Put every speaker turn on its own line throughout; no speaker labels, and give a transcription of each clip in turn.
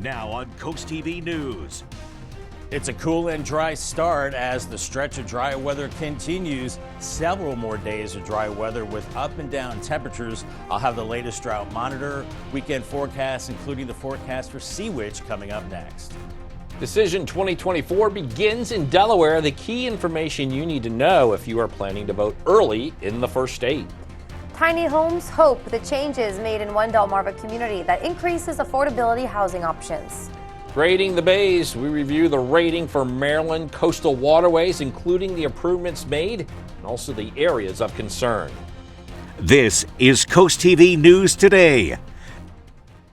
Now on CoastTV News.
It's a cool and dry start as the stretch of dry weather continues. Several more days of dry weather with up and down temperatures. I'll have the latest drought monitor, weekend forecast, including the forecast for sea witch coming up next.
Decision 2024 begins in Delaware. The key information you need to know if you are planning to vote early in the first state.
Tiny homes hope the changes made in one Delmarva community that increases affordability housing options.
Grading the bays, we review the rating for Maryland coastal waterways, including the improvements made and also the areas of concern.
This is CoastTV News Today.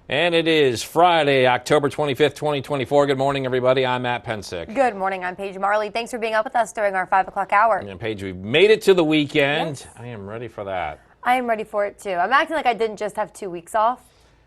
And it is Friday, October 25th, 2024. Good morning, everybody. I'm Matt Pensick.
Good morning. I'm Paige Marley. Thanks for being up with us during our 5 o'clock hour.
And Paige, we've made it to the weekend.
Yes.
I am ready for that.
I am ready for it, too. I'm acting like I didn't just have 2 weeks off,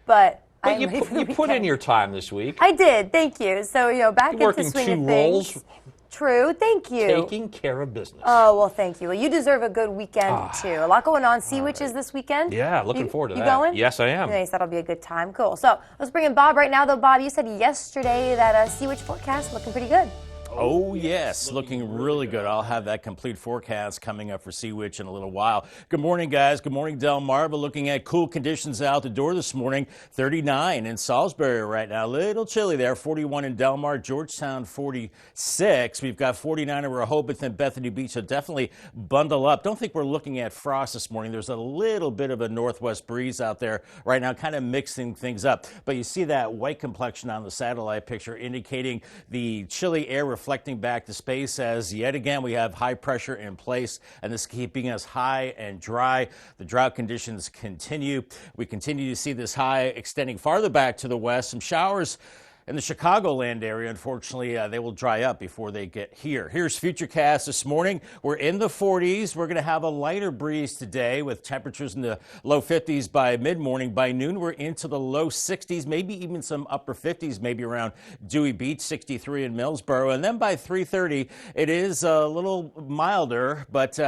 but I am ready for the
you put in your time this week.
I did. Thank you. So, back into
working
swing
two
of things.
roles.
True. Thank you.
Taking care of business.
Oh, well, thank you. Well, you deserve a good weekend, too. A lot going on. Sea witches this weekend.
Yeah, looking forward to that.
You going?
Yes, I am.
Nice. That'll be a good time. Cool. So let's bring in Bob right now, though. Bob, you said yesterday that sea witch forecast looking pretty good.
Oh, yes, looking really good. I'll have that complete forecast coming up for Sea Witch in a little while. Good morning, guys. Good morning, Delmarva. Looking at cool conditions out the door this morning. 39 in Salisbury right now. A little chilly there. 41 in Delmar. Georgetown, 46. We've got 49 in Rehoboth and Bethany Beach, so definitely bundle up. Don't think we're looking at frost this morning. There's a little bit of a northwest breeze out there right now, kind of mixing things up. But you see that white complexion on the satellite picture indicating the chilly air reflecting back to space as yet again we have high pressure in place, and this is keeping us high and dry. The drought conditions continue. We continue to see this high extending farther back to the west. Some showers in the Chicagoland area, unfortunately, they will dry up before they get here. Here's Futurecast this morning. We're in the 40s. We're going to have a lighter breeze today with temperatures in the low 50s by mid-morning. By noon, we're into the low 60s, maybe even some upper 50s, maybe around Dewey Beach, 63 in Millsboro. And then by 3:30, it is a little milder, but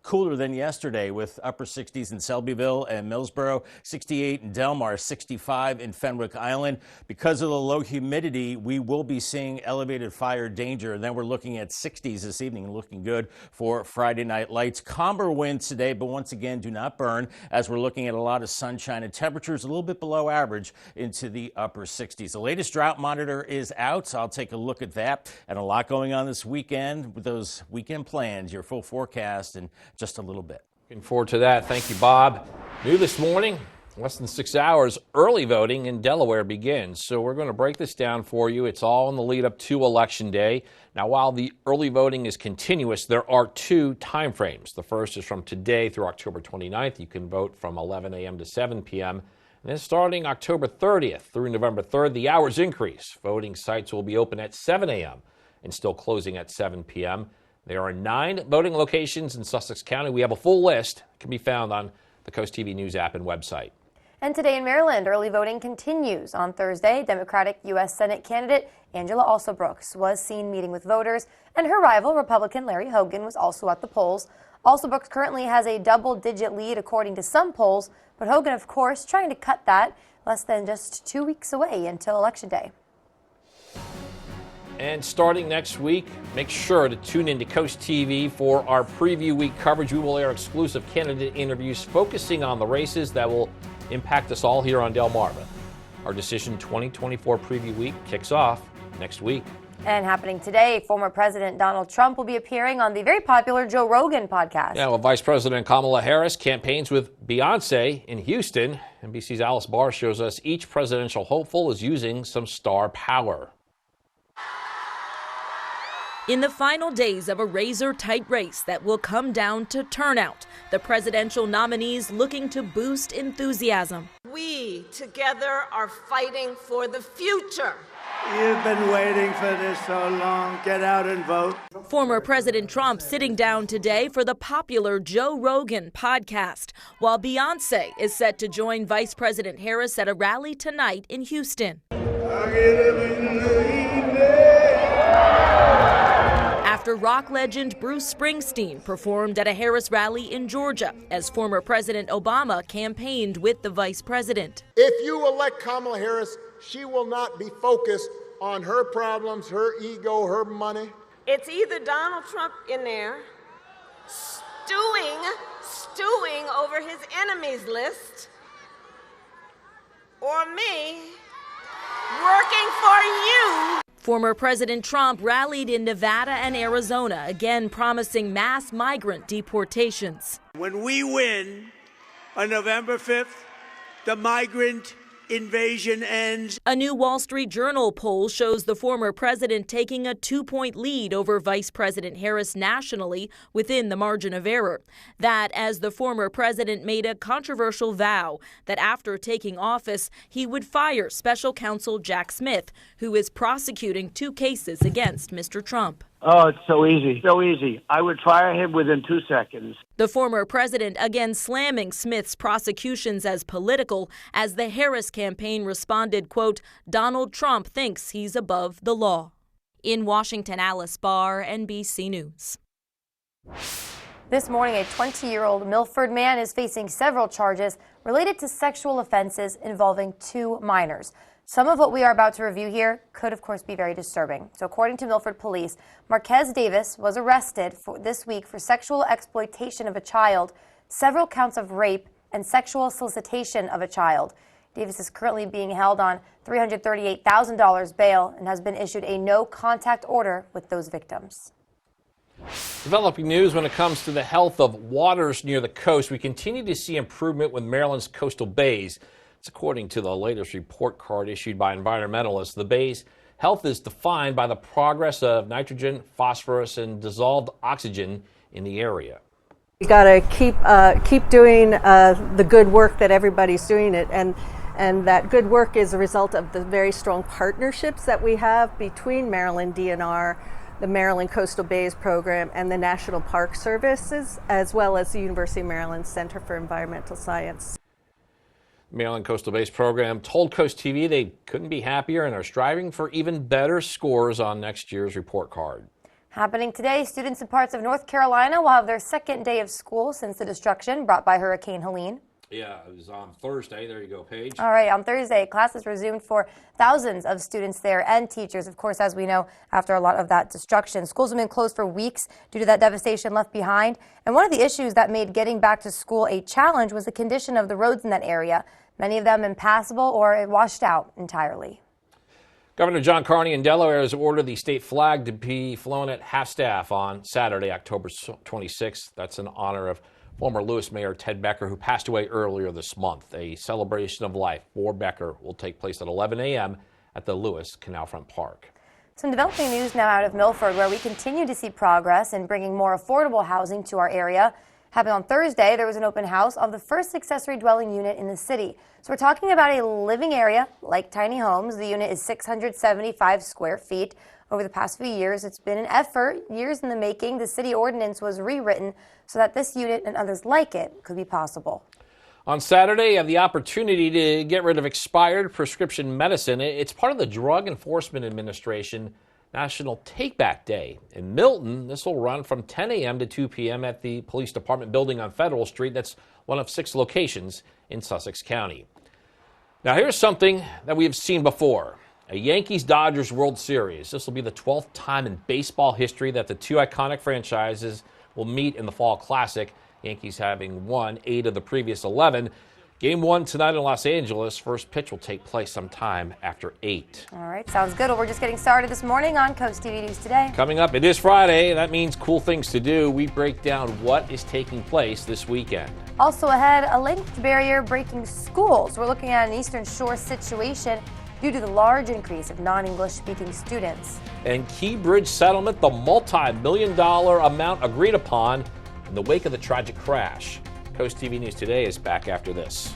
cooler than yesterday with upper 60s in Selbyville and Millsboro, 68 in Delmar, 65 in Fenwick Island. Because of the low humidity, we will be seeing elevated fire danger. And then we're looking at 60s this evening, looking good for Friday night lights. Calmer winds today, but once again, do not burn as we're looking at a lot of sunshine and temperatures a little bit below average into the upper 60s. The latest drought monitor is out, so I'll take a look at that. And a lot going on this weekend with those weekend plans. Your full forecast in just a little bit.
Looking forward to that. Thank you, Bob. New this morning. Less than 6 hours, early voting in Delaware begins. So we're going to break this down for you. It's all in the lead up to Election Day. Now, while the early voting is continuous, there are two time frames. The first is from today through October 29th. You can vote from 11 a.m. to 7 p.m. And then starting October 30th through November 3rd, the hours increase. Voting sites will be open at 7 a.m. and still closing at 7 p.m. There are 9 voting locations in Sussex County. We have a full list. It can be found on the CoastTV News app and website.
And today in Maryland, early voting continues. On Thursday, Democratic U.S. Senate candidate Angela Alsobrooks was seen meeting with voters, and her rival, Republican Larry Hogan, was also at the polls. Alsobrooks currently has a double-digit lead according to some polls, but Hogan, of course, trying to cut that less than just 2 weeks away until Election Day.
And starting next week, make sure to tune into CoastTV for our preview week coverage. We will air exclusive candidate interviews focusing on the races that will impact us all here on Delmarva. Our Decision 2024 preview week kicks off next week.
And happening today, former President Donald Trump will be appearing on the very popular Joe Rogan podcast.
Yeah, well, Vice President Kamala Harris campaigns with Beyonce in Houston. NBC's Alice Barr shows us each presidential hopeful is using some star power.
In the final days of a razor-tight race that will come down to turnout, the presidential nominees looking to boost enthusiasm.
We together are fighting for the future.
You've been waiting for this so long. Get out and vote.
Former President Trump sitting down today for the popular Joe Rogan podcast, while Beyonce is set to join Vice President Harris at a rally tonight in Houston. After rock legend Bruce Springsteen performed at a Harris rally in Georgia as former President Obama campaigned with the vice president.
If you elect Kamala Harris, she will not be focused on her problems, her ego, her money.
It's either Donald Trump in there stewing over his enemies list, or me working for you.
Former President Trump rallied in Nevada and Arizona, again promising mass migrant deportations.
When we win on November 5th, the migrant invasion ends.
A new Wall Street Journal poll shows the former president taking a 2-point lead over Vice President Harris nationally within the margin of error. That as the former president made a controversial vow that after taking office, he would fire special counsel Jack Smith, who is prosecuting 2 cases against Mr. Trump.
Oh, it's so easy. So easy. I would fire him within 2 seconds.
The former president again slamming Smith's prosecutions as political as the Harris campaign responded, quote, Donald Trump thinks he's above the law. In Washington, Alice Barr, NBC News.
This morning, a 20-year-old Milford man is facing several charges related to sexual offenses involving 2 minors. Some of what we are about to review here could, of course, be very disturbing. So according to Milford Police, Marquez Davis was arrested this week for sexual exploitation of a child, several counts of rape, and sexual solicitation of a child. Davis is currently being held on $338,000 bail and has been issued a no-contact order with those victims.
Developing news when it comes to the health of waters near the coast. We continue to see improvement with Maryland's coastal bays. It's according to the latest report card issued by environmentalists. The bay's health is defined by the progress of nitrogen, phosphorus, and dissolved oxygen in the area.
We got to keep doing the good work that everybody's doing it, and that good work is a result of the very strong partnerships that we have between Maryland DNR, the Maryland Coastal Bays Program, and the National Park Services, as well as the University of Maryland Center for Environmental Science.
Maryland Coastal Bays Program told CoastTV they couldn't be happier and are striving for even better scores on next year's report card.
Happening today, students in parts of North Carolina will have their second day of school since the destruction brought by Hurricane Helene.
Yeah, it was on Thursday. There you go, Paige.
All right, on Thursday, classes resumed for thousands of students there and teachers, of course, as we know, after a lot of that destruction. Schools have been closed for weeks due to that devastation left behind. And one of the issues that made getting back to school a challenge was the condition of the roads in that area. Many of them impassable or washed out entirely.
Governor John Carney in Delaware has ordered the state flag to be flown at half-staff on Saturday, October 26th. That's in honor of former Lewis Mayor Ted Becker, who passed away earlier this month. A celebration of life for Becker will take place at 11 a.m. at the Lewis Canalfront Park.
Some developing news now out of Milford, where we continue to see progress in bringing more affordable housing to our area. Happened on Thursday, there was an open house of the first accessory dwelling unit in the city. So we're talking about a living area like tiny homes. The unit is 675 square feet. Over the past few years, it's been an effort, years in the making. The city ordinance was rewritten so that this unit and others like it could be possible.
On Saturday, you have the opportunity to get rid of expired prescription medicine. It's part of the Drug Enforcement Administration National Take Back Day. In Milton, this will run from 10 a.m. to 2 p.m. at the Police Department building on Federal Street. That's one of 6 locations in Sussex County. Now, here's something that we have seen before. A Yankees-Dodgers World Series. This will be the 12th time in baseball history that the 2 iconic franchises will meet in the Fall Classic. Yankees having won 8 of the previous 11. Game 1 tonight in Los Angeles. First pitch will take place sometime after 8.
All right, sounds good. Well, we're just getting started this morning on CoastTV News Today.
Coming up, it is Friday. That means cool things to do. We break down what is taking place this weekend.
Also ahead, a language barrier breaking schools. We're looking at an Eastern Shore situation due to the large increase of non-English speaking students.
And Key Bridge settlement, the multi-million-dollar amount agreed upon in the wake of the tragic crash. CoastTV News Today is back after this.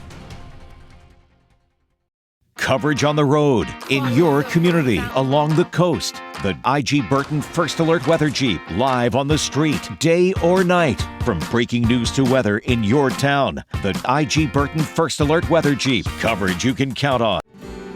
Coverage on the road, in your community, along the coast. The IG Burton First Alert Weather Jeep, live on the street, day or night. From breaking news to weather in your town. The IG Burton First Alert Weather Jeep, coverage you can count on.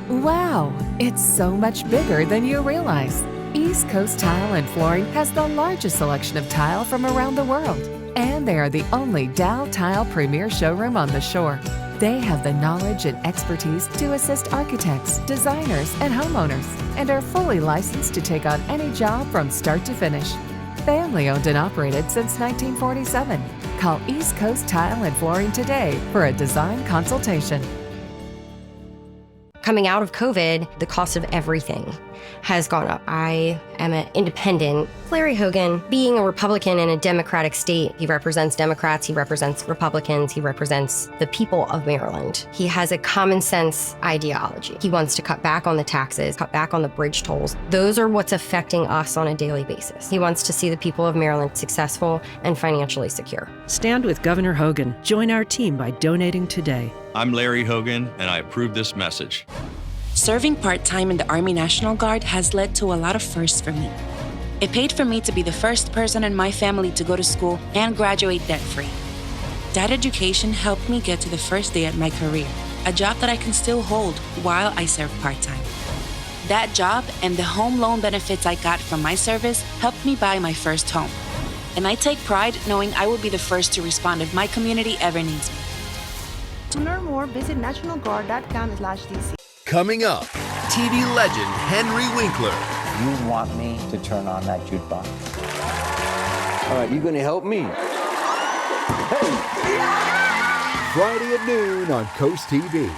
Wow, it's so much bigger than you realize. East Coast Tile and Flooring has the largest selection of tile from around the world. And they are the only Dow Tile Premier showroom on the shore. They have the knowledge and expertise to assist architects, designers, and homeowners, and are fully licensed to take on any job from start to finish. Family owned and operated since 1947. Call East Coast Tile and Flooring today for a design consultation.
Coming out of COVID, the cost of everything has gone up. I am an independent. Larry Hogan, being a Republican in a Democratic state, he represents Democrats, he represents Republicans, he represents the people of Maryland. He has a common sense ideology. He wants to cut back on the taxes, cut back on the bridge tolls. Those are what's affecting us on a daily basis. He wants to see the people of Maryland successful and financially secure.
Stand with Governor Hogan. Join our team by donating today.
I'm Larry Hogan, and I approve this message.
Serving part-time in the Army National Guard has led to a lot of firsts for me. It paid for me to be the first person in my family to go to school and graduate debt-free. That education helped me get to the first day at my career, a job that I can still hold while I serve part-time. That job and the home loan benefits I got from my service helped me buy my first home. And I take pride knowing I will be the first to respond if my community ever needs me.
To learn more, visit nationalguard.com/DC.
Coming up, TV legend Henry Winkler.
You want me to turn on that jukebox? All right, you gonna help me? Hey!
Friday at noon on CoastTV.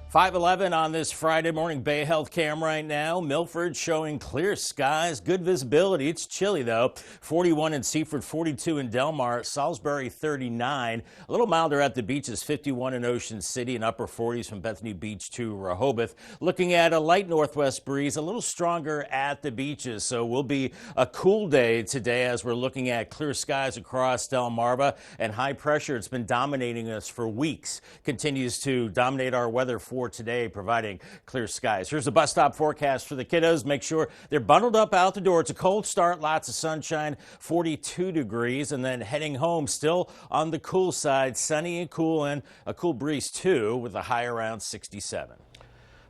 5:11 on this Friday morning. Bay Health Cam right now. Milford showing clear skies, good visibility. It's chilly though. 41 in Seaford, 42 in Delmar, Salisbury 39. A little milder at the beaches, 51 in Ocean City and upper 40s from Bethany Beach to Rehoboth. Looking at a light northwest breeze, a little stronger at the beaches. So will be a cool day today as we're looking at clear skies across Delmarva and high pressure. It's been dominating us for weeks. Continues to dominate our weather for today, providing clear skies. Here's the bus stop forecast for the kiddos. Make sure they're bundled up out the door. It's a cold start, lots of sunshine, 42 degrees, and then heading home still on the cool side, sunny and cool, and a cool breeze too, with a high around 67.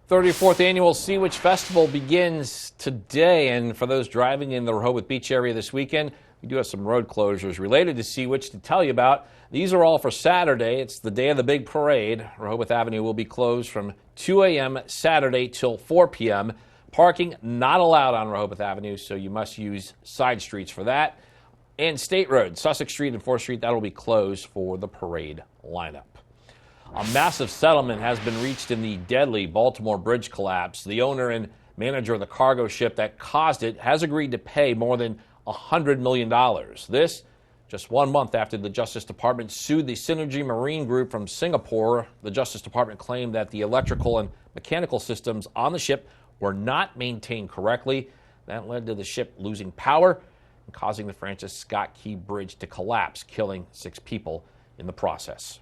34th Annual Sea Witch Festival begins today, and for those driving in the Rehoboth Beach area this weekend, we do have some road closures related to Sea Witch to tell you about. These are all for Saturday. It's the day of the big parade. Rehoboth Avenue will be closed from 2 a.m. Saturday till 4 p.m. Parking not allowed on Rehoboth Avenue, so you must use side streets for that. And State Road, Sussex Street and 4th Street, that will be closed for the parade lineup. A massive settlement has been reached in the deadly Baltimore bridge collapse. The owner and manager of the cargo ship that caused it has agreed to pay more than $100 million. This just 1 month after the Justice Department sued the Synergy Marine Group from Singapore. The Justice Department claimed that the electrical and mechanical systems on the ship were not maintained correctly. That led to the ship losing power and causing the Francis Scott Key Bridge to collapse, killing 6 people in the process.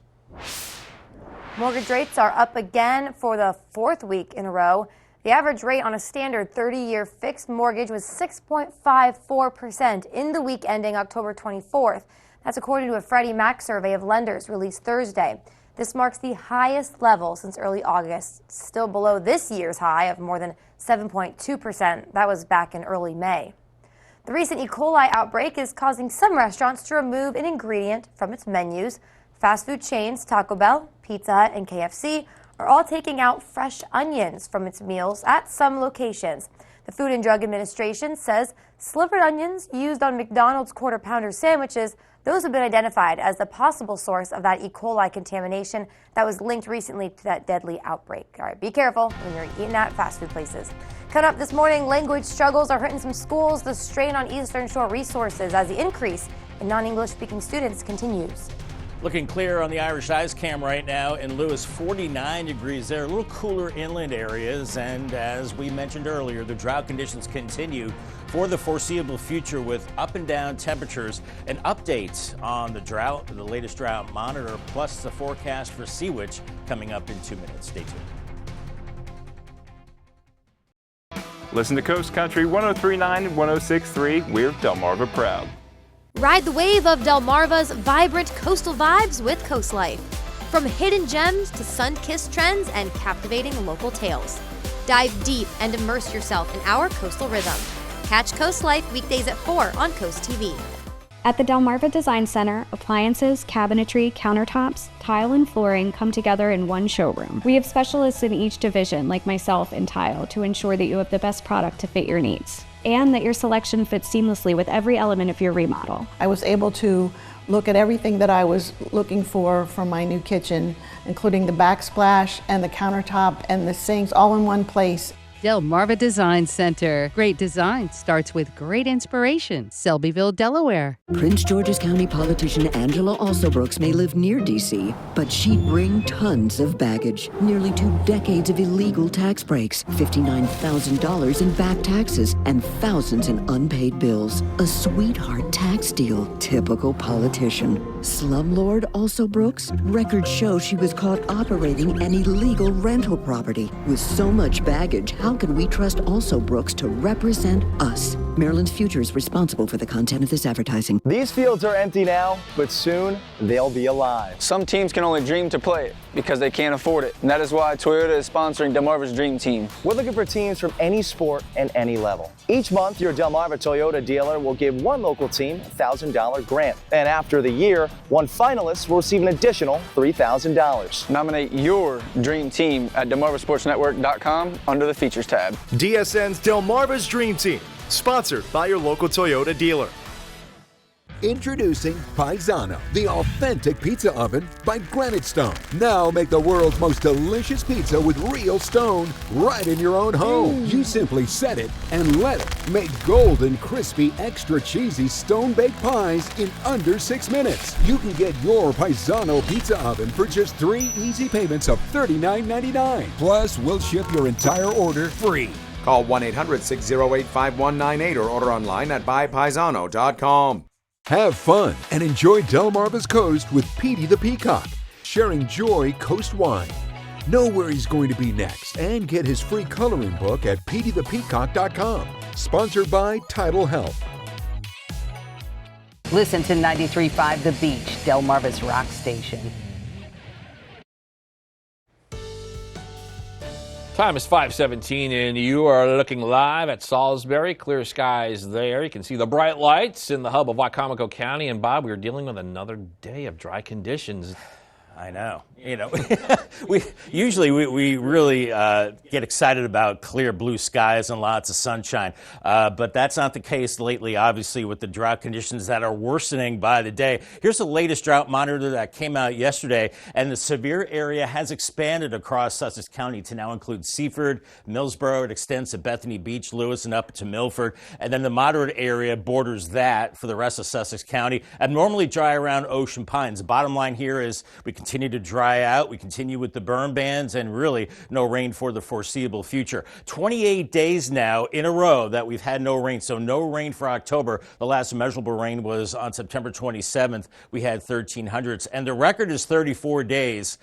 Mortgage rates are up again for the 4th week in a row. The average rate on a standard 30-year fixed mortgage was 6.54% in the week ending October 24th. That's according to a Freddie Mac survey of lenders released Thursday. This marks the highest level since early August, still below this year's high of more than 7.2%. That was back in early May. The recent E. coli outbreak is causing some restaurants to remove an ingredient from its menus. Fast food chains Taco Bell, Pizza Hut, and KFC are all taking out fresh onions from its meals at some locations. The Food and Drug Administration says slivered onions used on McDonald's Quarter Pounder sandwiches, those have been identified as the possible source of that E. coli contamination that was linked recently to that deadly outbreak. All right, be careful when you're eating at fast food places. Coming up this morning, language struggles are hurting some schools. The strain on Eastern Shore resources as the increase in non-English speaking students continues.
Looking clear on the Irish Ice Cam right now in Lewis, 49 degrees there, a little cooler inland areas. And as we mentioned earlier, the drought conditions continue for the foreseeable future with up and down temperatures. An update on the drought, the latest drought monitor, plus the forecast for Sea Witch coming up in 2 minutes. Stay tuned.
Listen to Coast Country 103.9 and 106.3. We're Delmarva proud.
Ride the wave of Delmarva's vibrant coastal vibes with Coast Life. From hidden gems to sun-kissed trends and captivating local tales. Dive deep and immerse yourself in our coastal rhythm. Catch Coast Life weekdays at 4 on CoastTV.
At the Delmarva Design Center, appliances, cabinetry, countertops, tile, and flooring come together in one showroom. We have specialists in each division, like myself in tile, to ensure that you have the best product to fit your needs, and that your selection fits seamlessly with every element of your remodel.
I was able to look at everything that I was looking for my new kitchen, including the backsplash and the countertop and the sinks all in one place.
Delmarva Design Center. Great design starts with great inspiration. Selbyville, Delaware.
Prince George's County politician Angela Alsobrooks may live near D.C., but she'd bring tons of baggage. Nearly 2 decades of illegal tax breaks, $59,000 in back taxes, and thousands in unpaid bills. A sweetheart tax deal. Typical politician. Slumlord Alsobrooks? Records show she was caught operating an illegal rental property. With so much baggage, how can we trust Alsobrooks to represent us? Maryland's Future is responsible for the content of this advertising.
These fields are empty now, but soon they'll be alive. Some teams can only dream to play it because they can't afford it. And that is why Toyota is sponsoring Delmarva's Dream Team. We're looking for teams from any sport and any level. Each month, your Delmarva Toyota dealer will give one local team a $1,000 grant. And after the year, one finalist will receive an additional $3,000. Nominate your dream team at DelmarvaSportsNetwork.com under the Features tab.
DSN's Delmarva's Dream Team, sponsored by your local Toyota dealer.
Introducing Paisano, the authentic pizza oven by Granite Stone. Now make the world's most delicious pizza with real stone right in your own home. You simply set it and let it make golden, crispy, extra cheesy stone-baked pies in under 6 minutes. You can get your Paisano pizza oven for just 3 easy payments of $39.99. Plus, we'll ship your entire order free.
Call 1-800-608-5198 or order online at buypaisano.com.
Have fun and enjoy Delmarva's Coast with Petey the Peacock, sharing joy coast-wide. Know where he's going to be next and get his free coloring book at peteythepeacock.com. Sponsored by Tidal Health.
Listen to 93.5 The Beach, Delmarva's rock station.
Time is 5:17 and you are looking live at Salisbury. Clear skies there. You can see the bright lights in the hub of Wicomico County. And Bob, we're dealing with another day of dry conditions.
I know. You know, we really get excited about clear blue skies and lots of sunshine, but that's not the case lately, obviously, with the drought conditions that are worsening by the day. Here's the latest drought monitor that came out yesterday, and the severe area has expanded across Sussex County to now include Seaford, Millsboro. It extends to Bethany Beach, Lewis, and up to Milford, and then the moderate area borders that for the rest of Sussex County. Abnormally dry around Ocean Pines. The bottom line here is we continue to dry out. We continue with the burn bans and really no rain for the foreseeable future. 28 days now in a row that we've had no rain, so no rain for October. The last measurable rain was on September 27th. We had 1,300s, and the record is 34 days.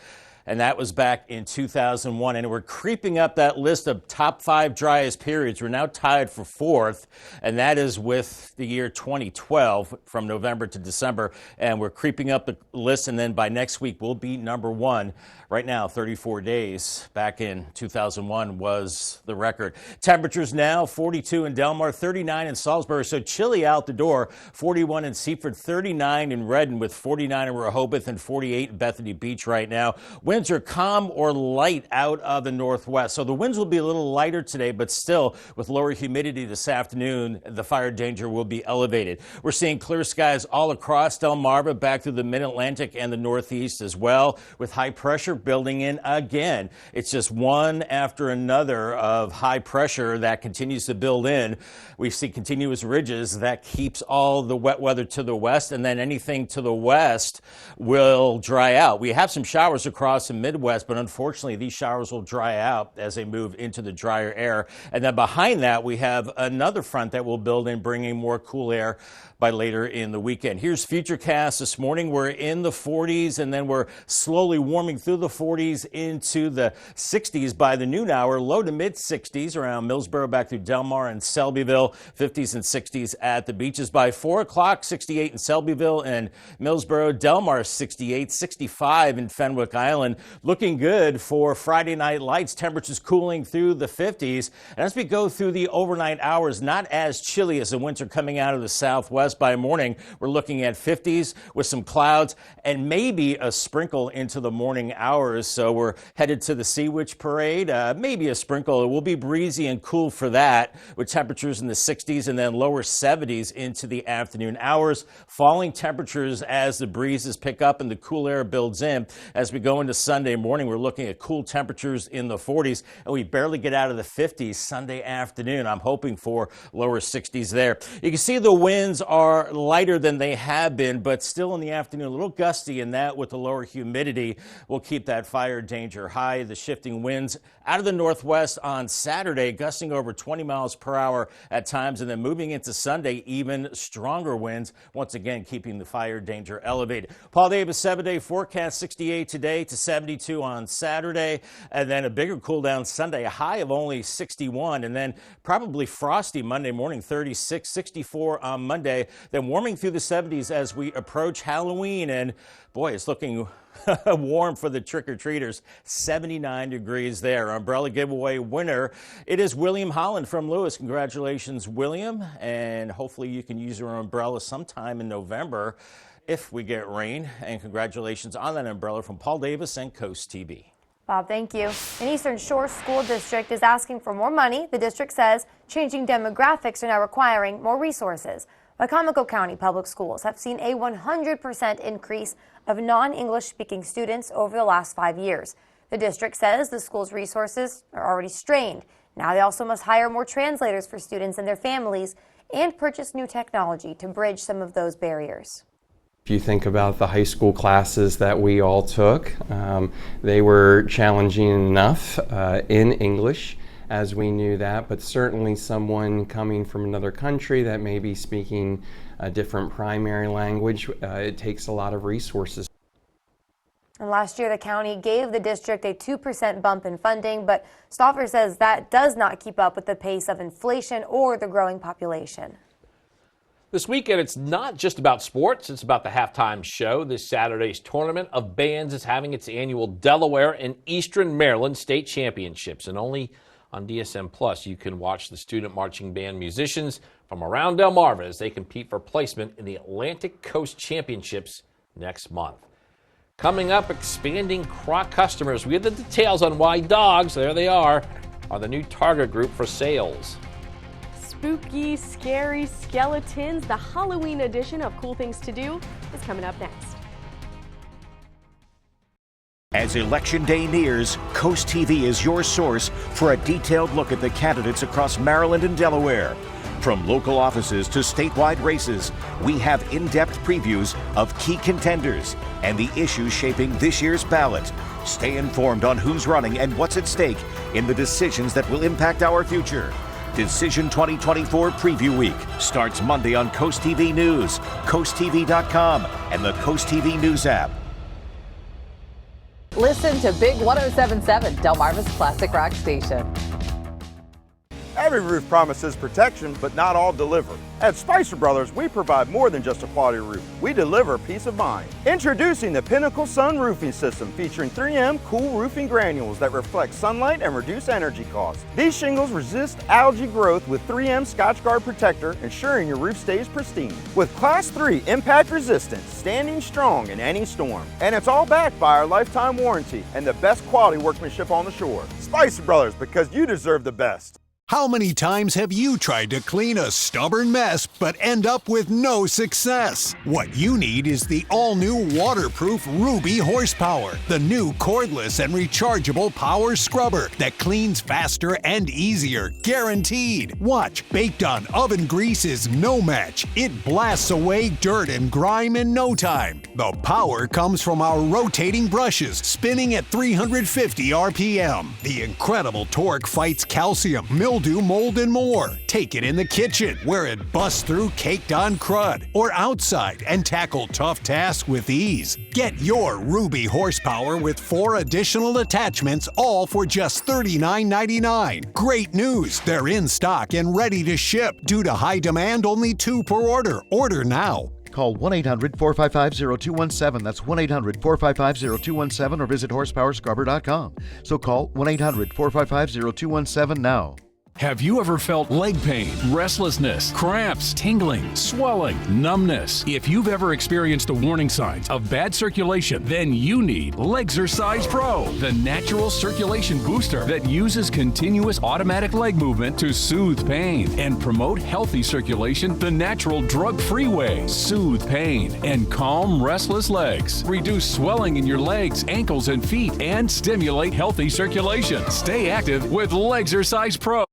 And that was back in 2001. And we're creeping up that list of top 5 driest periods. We're now tied for 4th, and that is with the year 2012 from November to December. And we're creeping up the list, and then by next week, we'll be number 1. Right now, 34 days back in 2001 was the record. Temperatures now 42 in Delmar, 39 in Salisbury, so chilly out the door. 41 in Seaford, 39 in Redden, with 49 in Rehoboth and 48 in Bethany Beach right now. Winds are calm or light out of the northwest, so the winds will be a little lighter today, but still with lower humidity this afternoon, the fire danger will be elevated. We're seeing clear skies all across Delmarva, back through the mid-Atlantic and the northeast as well, with high pressure building in again. It's just one after another of high pressure that continues to build in. We see continuous ridges that keeps all the wet weather to the west, and then anything to the west will dry out. We have some showers across the Midwest, but unfortunately these showers will dry out as they move into the drier air. And then behind that, we have another front that will build in, bringing more cool air by later in the weekend. Here's Futurecast this morning. We're in the 40s, and then we're slowly warming through the 40s into the 60s by the noon hour, low to mid 60s around Millsboro, back through Delmar and Selbyville, 50s and 60s at the beaches. By 4 o'clock, 68 in Selbyville and Millsboro, Delmar 68, 65 in Fenwick Island. and looking good for Friday night lights. Temperatures cooling through the 50s. And as we go through the overnight hours, not as chilly as the winter coming out of the southwest. By morning, we're looking at 50s with some clouds and maybe a sprinkle into the morning hours. So we're headed to the Sea Witch Parade. Maybe a sprinkle. It will be breezy and cool for that, with temperatures in the 60s and then lower 70s into the afternoon hours. Falling temperatures as the breezes pick up and the cool air builds in. As we go into Sunday morning, we're looking at cool temperatures in the 40s, and we barely get out of the 50s Sunday afternoon. I'm hoping for lower 60s there. You can see the winds are lighter than they have been, but still in the afternoon, a little gusty, and that with the lower humidity will keep that fire danger high. The shifting winds out of the northwest on Saturday, gusting over 20 miles per hour at times, and then moving into Sunday, even stronger winds, once again keeping the fire danger elevated. Paul Davis 7-day forecast, 68 today to 72 on Saturday, and then a bigger cool down Sunday, a high of only 61, and then probably frosty Monday morning, 36, 64 on Monday, then warming through the 70s as we approach Halloween. And boy, it's looking warm for the trick-or-treaters. 79 degrees there. Umbrella giveaway winner, it is William Holland from Lewis. Congratulations, William, and hopefully you can use your umbrella sometime in November if we get rain. And congratulations on that umbrella from Paul Davis and Coast TV.
Bob, thank you. An Eastern Shore school district is asking for more money. The district says changing demographics are now requiring more resources. Wycomico County Public Schools have seen a 100% increase of non-English speaking students over the last 5 years. The district says the school's resources are already strained. Now they also must hire more translators for students and their families and purchase new technology to bridge some of those barriers.
If you think about the high school classes that we all took, they were challenging enough in English, as we knew that, but certainly someone coming from another country that may be speaking a different primary language, it takes a lot of resources.
And last year, the county gave the district a 2% bump in funding, but Stauffer says that does not keep up with the pace of inflation or the growing population.
This weekend, it's not just about sports, it's about the halftime show. This Saturday's Tournament of Bands is having its annual Delaware and Eastern Maryland State Championships, and only on DSM Plus you can watch the student marching band musicians from around Delmarva as they compete for placement in the Atlantic Coast Championships next month. Coming up, expanding Croc customers. We have the details on why dogs, there they are the new target group for sales.
Spooky, scary skeletons. The Halloween edition of Cool Things to Do is coming up next.
As Election Day nears, Coast TV is your source for a detailed look at the candidates across Maryland and Delaware. From local offices to statewide races, we have in-depth previews of key contenders and the issues shaping this year's ballot. Stay informed on who's running and what's at stake in the decisions that will impact our future. Decision 2024 Preview Week starts Monday on Coast TV News, CoastTV.com, and the Coast TV News app.
Listen to Big 107.7, Delmarva's classic rock station.
Every roof promises protection, but not all deliver. At Spicer Brothers, we provide more than just a quality roof. We deliver peace of mind. Introducing the Pinnacle Sun Roofing System, featuring 3M cool roofing granules that reflect sunlight and reduce energy costs. These shingles resist algae growth with 3M Scotch Guard Protector, ensuring your roof stays pristine. With Class 3 impact resistance, standing strong in any storm. And it's all backed by our lifetime warranty and the best quality workmanship on the shore. Spicer Brothers, because you deserve the best.
How many times have you tried to clean a stubborn mess but end up with no success? What you need is the all-new waterproof Ruby Horsepower, the new cordless and rechargeable power scrubber that cleans faster and easier, guaranteed. Watch, baked on oven grease is no match. It blasts away dirt and grime in no time. The power comes from our rotating brushes, spinning at 350 RPM. The incredible torque fights calcium, mildew, mold, and more. Take it in the kitchen, where it busts through caked-on crud, or outside and tackle tough tasks with ease. Get your Ruby Horsepower with 4 additional attachments, all for just $39.99. Great news! They're in stock and ready to ship. Due to high demand, only 2 per order. Order now.
Call 1-800-455-0217. That's 1-800-455-0217 or visit horsepowerscrubber.com. So call 1-800-455-0217 now.
Have you ever felt leg pain, restlessness, cramps, tingling, swelling, numbness? If you've ever experienced the warning signs of bad circulation, then you need Legzercise Pro, the natural circulation booster that uses continuous automatic leg movement to soothe pain and promote healthy circulation the natural drug-free way. Soothe pain and calm restless legs. Reduce swelling in your legs, ankles, and feet and stimulate healthy circulation. Stay active with Legzercise Pro.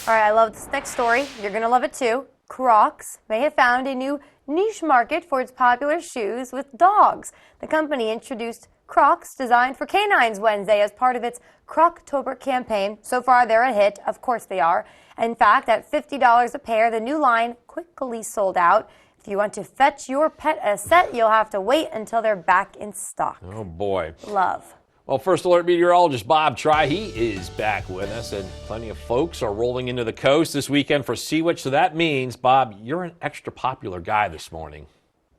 All right, I love this next story. You're going to love it too. Crocs may have found a new niche market for its popular shoes with dogs. The company introduced Crocs designed for canines Wednesday as part of its Croctober campaign. So far, they're a hit. Of course they are. In fact, at $50 a pair, the new line quickly sold out. If you want to fetch your pet a set, you'll have to wait until they're back in stock.
Oh, boy.
Love.
Well, First Alert meteorologist Bob Try, he is back with us, and plenty of folks are rolling into the coast this weekend for Sea Witch. So that means, Bob, you're an extra popular guy this morning.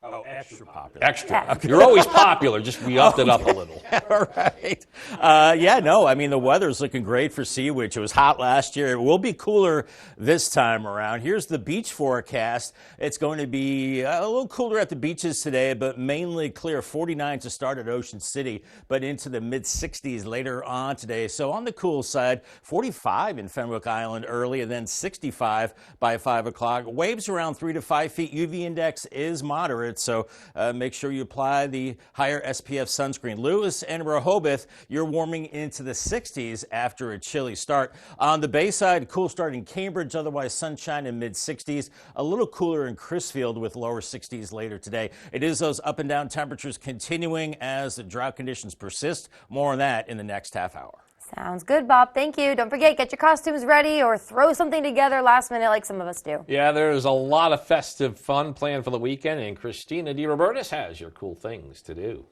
Oh, extra popular.
Extra. You're always popular, just we upped it up a little.
All right. I mean, the weather's looking great for Sea Witch. It was hot last year. It will be cooler this time around. Here's the beach forecast. It's going to be a little cooler at the beaches today, but mainly clear. 49 to start at Ocean City, but into the mid-60s later on today. So on the cool side, 45 in Fenwick Island early, and then 65 by 5 o'clock. Waves around 3 to 5 feet. UV index is moderate. So make sure you apply the higher SPF sunscreen. Lewis and Rehoboth, you're warming into the 60s after a chilly start. On the Bayside, cool start in Cambridge, otherwise sunshine in mid-60s. A little cooler in Crisfield with lower 60s later today. It is those up and down temperatures continuing as the drought conditions persist. More on that in the next half hour.
Sounds good, Bob. Thank you. Don't forget, get your costumes ready or throw something together last minute like some of us do.
Yeah, there's a lot of festive fun planned for the weekend, and Christina DiRobertis has your cool things to do.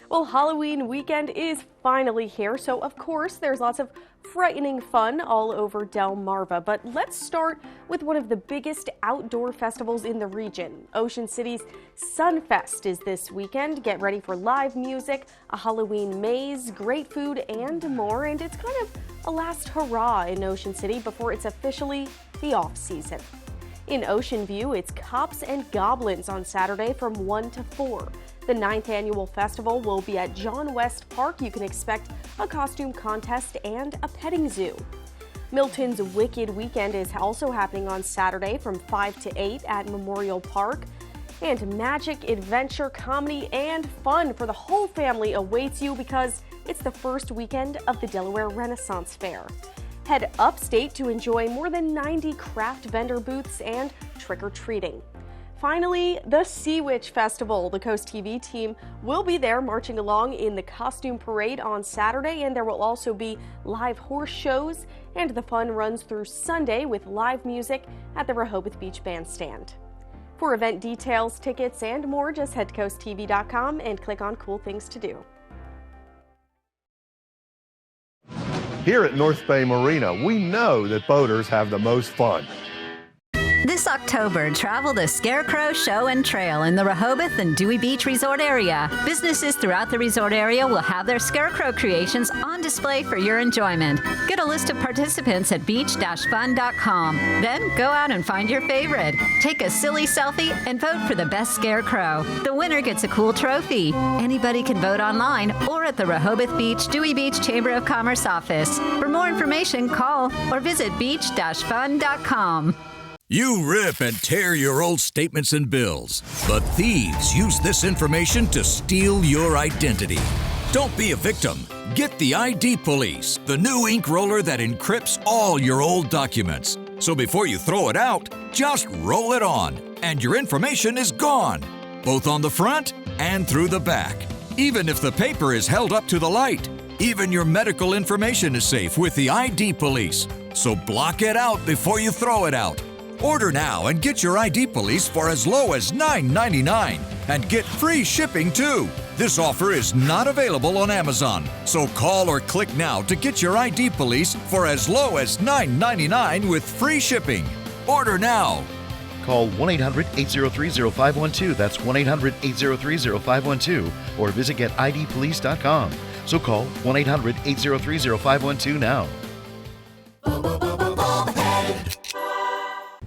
Well, Halloween weekend is finally here, so of course there's lots of frightening fun all over Delmarva. But let's start with one of the biggest outdoor festivals in the region. Ocean City's Sunfest is this weekend. Get ready for live music, a Halloween maze, great food, and more. And it's kind of a last hurrah in Ocean City before it's officially the off-season. In Ocean View, it's Cops and Goblins on Saturday from 1 to 4. The 9th annual festival will be at John West Park. You can expect a costume contest and a petting zoo. Milton's Wicked Weekend is also happening on Saturday from 5 to 8 at Memorial Park. And magic, adventure, comedy, and fun for the whole family awaits you because it's the first weekend of the Delaware Renaissance Fair. Head upstate to enjoy more than 90 craft vendor booths and trick-or-treating. Finally, the Sea Witch Festival. The CoastTV team will be there marching along in the costume parade on Saturday, and there will also be live horse shows, and the fun runs through Sunday with live music at the Rehoboth Beach Bandstand. For event details, tickets, and more, just head to coasttv.com and click on Cool Things to Do.
Here at North Bay Marina, we know that boaters have the most fun.
This October, travel the Scarecrow Show and Trail in the Rehoboth and Dewey Beach Resort area. Businesses throughout the resort area will have their Scarecrow creations on display for your enjoyment. Get a list of participants at beach-fun.com. Then go out and find your favorite. Take a silly selfie and vote for the best Scarecrow. The winner gets a cool trophy. Anybody can vote online or at the Rehoboth Beach Dewey Beach Chamber of Commerce office. For more information, call or visit beach-fun.com.
You rip and tear your old statements and bills, but thieves use this information to steal your identity. Don't be a victim. Get the ID Police, the new ink roller that encrypts all your old documents. So before you throw it out, just roll it on, and your information is gone, both on the front and through the back. Even if the paper is held up to the light, even your medical information is safe with the ID Police. So block it out before you throw it out. Order now and get your ID Police for as low as $9.99 and get free shipping too. This offer is not available on Amazon, so call or click now to get your ID Police for as low as $9.99 with free shipping. Order now.
call 1-800-803-0512. That's 1-800-803-0512. Or visit getidpolice.com. So call 1-800-803-0512 now.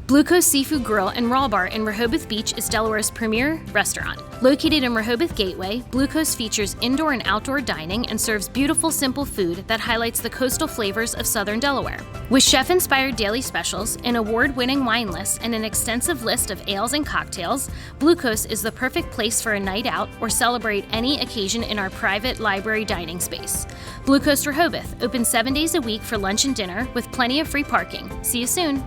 Blue Coast Seafood Grill and Raw Bar in Rehoboth Beach is Delaware's premier restaurant. Located in Rehoboth Gateway, Blue Coast features indoor and outdoor dining and serves beautiful, simple food that highlights the coastal flavors of southern Delaware. With chef-inspired daily specials, an award-winning wine list, and an extensive list of ales and cocktails, Blue Coast is the perfect place for a night out or celebrate any occasion in our private library dining space. Blue Coast Rehoboth, open 7 days a week for lunch and dinner with plenty of free parking. See you soon.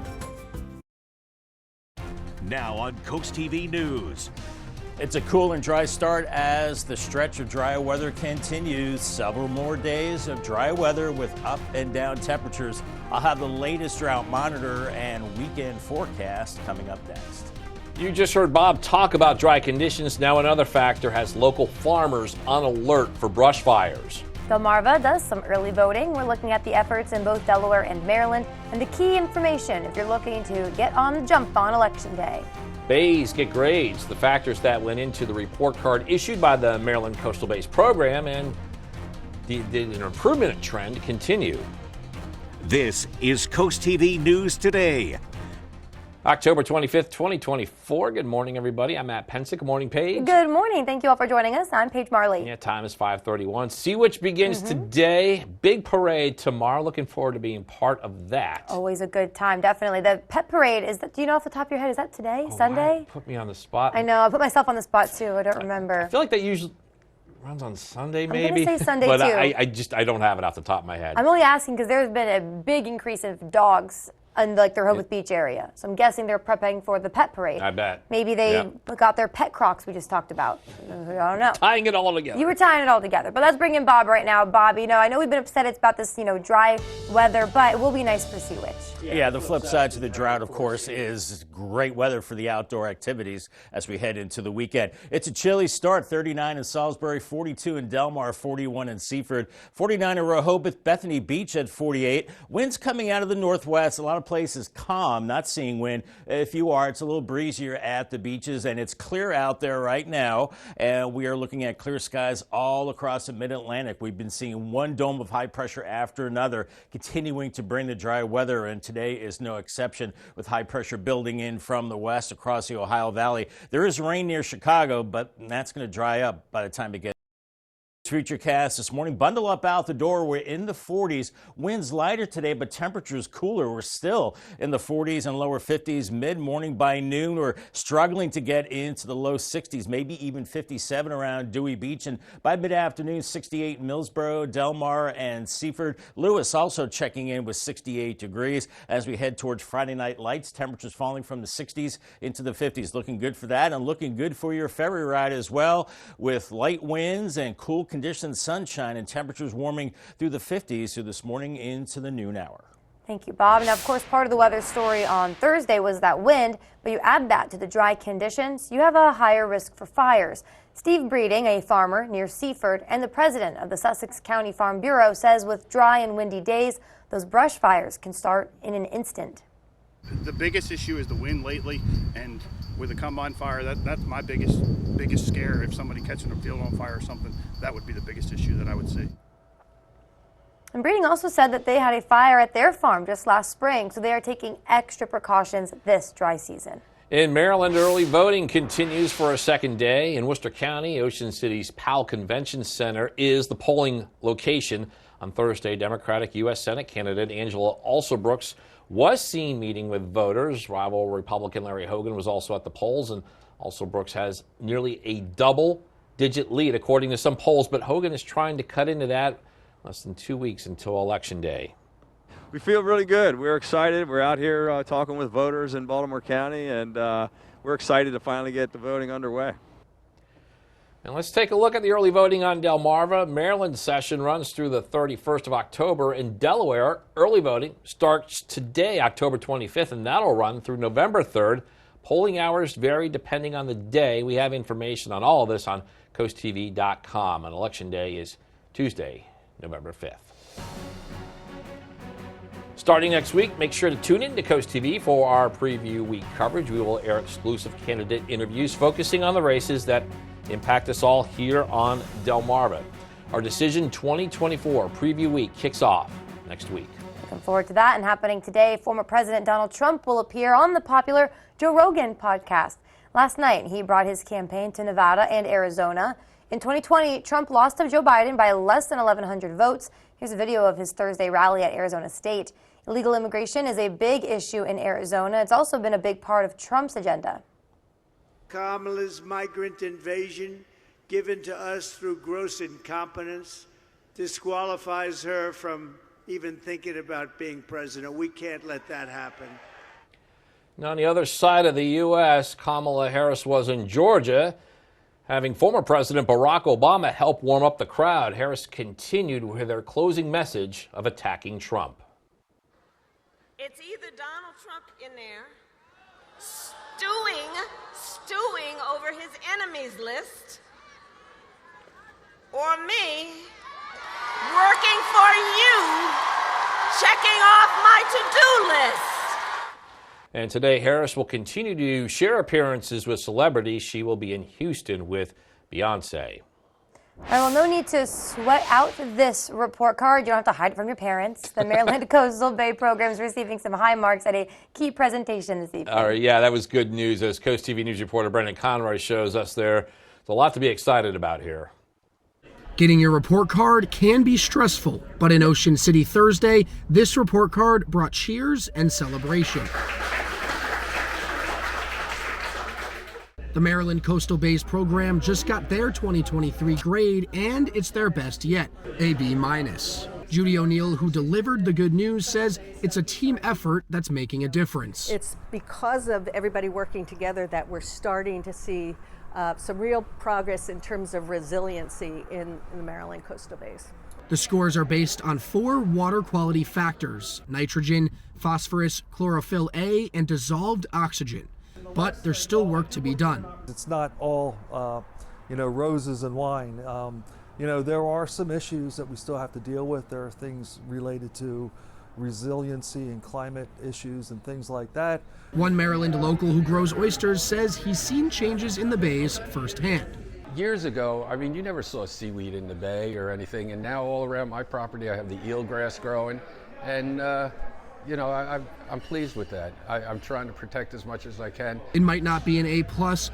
Now on Coast TV News.
It's a cool and dry start as the stretch of dry weather continues. Several more days of dry weather with up and down temperatures. I'll have the latest drought monitor and weekend forecast coming up next.
You just heard Bob talk about dry conditions. Now another factor has local farmers on alert for brush fires.
Delmarva does some early voting. We're looking at the efforts in both Delaware and Maryland and the key information if you're looking to get on the jump on Election Day.
Bays get grades, the factors that went into the report card issued by the Maryland Coastal Bays program, and the improvement trend continue.
This is Coast TV News Today.
October 25th, 2024. Good morning, everybody. I'm Matt Pensick. Good morning, Paige.
Good morning. Thank you all for joining us. I'm Paige Marley.
Yeah, time is 5:31. Sea Witch begins today. Big parade tomorrow. Looking forward to being part of that.
Always a good time, definitely. The pet parade, is that, do you know off the top of your head, is that today, Sunday?
Put me on the spot.
I know. I put myself on the spot, too. I don't remember.
I feel like that usually runs on Sunday, maybe.
I'm going to say Sunday,
but
too.
I don't have it off the top of my head.
I'm only asking because there's been a big increase of dogs in like the Rehoboth Beach area. So I'm guessing they're prepping for the pet parade.
I bet.
Maybe they got their pet Crocs we just talked about. I don't know.
Tying it all together.
You were tying it all together. But let's bring in Bob right now. Bob, I know we've been upset it's about this, dry weather, but it will be nice for Sea Witch.
Yeah, the flip side to the drought, of course, is great weather for the outdoor activities as we head into the weekend. It's a chilly start, 39 in Salisbury, 42 in Delmar, 41 in Seaford, 49 in Rehoboth, Bethany Beach at 48. Winds coming out of the northwest, a lot of places calm, not seeing wind. If you are, it's a little breezier at the beaches, and it's clear out there right now, and we are looking at clear skies all across the mid-Atlantic. We've been seeing one dome of high pressure after another, continuing to bring the dry weather, and today is no exception with high pressure building in from the west across the Ohio Valley. There is rain near Chicago, but that's going to dry up by the time it gets. Futurecast this morning. Bundle up out the door. We're in the 40s. Winds lighter today, but temperatures cooler. We're still in the 40s and lower 50s mid-morning. By noon, we're struggling to get into the low 60s, maybe even 57 around Dewey Beach. And by mid-afternoon, 68 in Millsboro, Delmar, and Seaford. Lewis also checking in with 68 degrees. As we head towards Friday night lights, temperatures falling from the 60s into the 50s. Looking good for that, and looking good for your ferry ride as well, with light winds and cool conditions, sunshine, and temperatures warming through the 50s through this morning into the noon hour.
Thank you, Bob. Now, of course, part of the weather story on Thursday was that wind, but you add that to the dry conditions, you have a higher risk for fires. Steve Breeding, a farmer near Seaford and the president of the Sussex County Farm Bureau, says with dry and windy days, those brush fires can start in an instant.
The biggest issue is the wind lately, and with a combine fire, that's my biggest scare. If somebody catching a field on fire or something, that would be the biggest issue that I would see.
And Breeding also said that they had a fire at their farm just last spring, so they are taking extra precautions this dry season.
In Maryland, early voting continues for a second day. In Worcester County, Ocean City's Powell Convention Center is the polling location. On Thursday, Democratic U.S. Senate candidate Angela Alsobrooks was seen meeting with voters. Rival Republican Larry Hogan was also at the polls, and Alsobrooks has nearly a double-digit lead, according to some polls, but Hogan is trying to cut into that less than 2 weeks until Election Day.
We feel really good. We're excited. We're out here talking with voters in Baltimore County, and we're excited to finally get the voting underway.
And let's take a look at the early voting on Delmarva. Maryland session runs through the 31st of October. In Delaware, early voting starts today, October 25th, and that'll run through November 3rd. Polling hours vary depending on the day. We have information on all of this on CoastTV.com. And Election Day is Tuesday, November 5th. Starting next week, make sure to tune in to Coast TV for our preview week coverage. We will air exclusive candidate interviews focusing on the races that impact us all here on Delmarva. Our Decision 2024 preview week kicks off next week.
Looking forward to that. And happening today, former President Donald Trump will appear on the popular Joe Rogan podcast. Last night, he brought his campaign to Nevada and Arizona. In 2020, Trump lost to Joe Biden by less than 1,100 votes. Here's a video of his Thursday rally at Arizona State. Illegal immigration is a big issue in Arizona. It's also been a big part of Trump's agenda.
Kamala's migrant invasion, given to us through gross incompetence, disqualifies her from even thinking about being president. We can't let that happen.
Now, on the other side of the U.S., Kamala Harris was in Georgia, having former President Barack Obama help warm up the crowd. Harris continued with her closing message of attacking Trump.
It's either Donald Trump in there stewing over his enemies list, or me working for you, checking off my to-do list.
And today, Harris will continue to share appearances with celebrities. She will be in Houston with Beyonce.
All right, well, no need to sweat out this report card. You don't have to hide it from your parents. The Maryland Coastal Bay program is receiving some high marks at a key presentation this evening.
All right, yeah, that was good news. As Coast TV News reporter Brendan Conroy shows us there's a lot to be excited about here.
Getting your report card can be stressful, but in Ocean City Thursday, this report card brought cheers and celebration. The Maryland Coastal Bays program just got their 2023 grade, and it's their best yet, a B-. Judy O'Neill, who delivered the good news, says it's a team effort that's making a difference.
It's because of everybody working together that we're starting to see some real progress in terms of resiliency in the Maryland Coastal Bays.
The scores are based on 4 water quality factors: nitrogen, phosphorus, chlorophyll A, and dissolved oxygen. But there's still work to be done.
It's not all, roses and wine. There are some issues that we still have to deal with. There are things related to resiliency and climate issues and things like that.
One Maryland local who grows oysters says he's seen changes in the bays firsthand.
Years ago, you never saw seaweed in the bay or anything, and now all around my property I have the eelgrass growing, and I'm pleased with that. I'm trying to protect as much as I can.
It might not be an A+,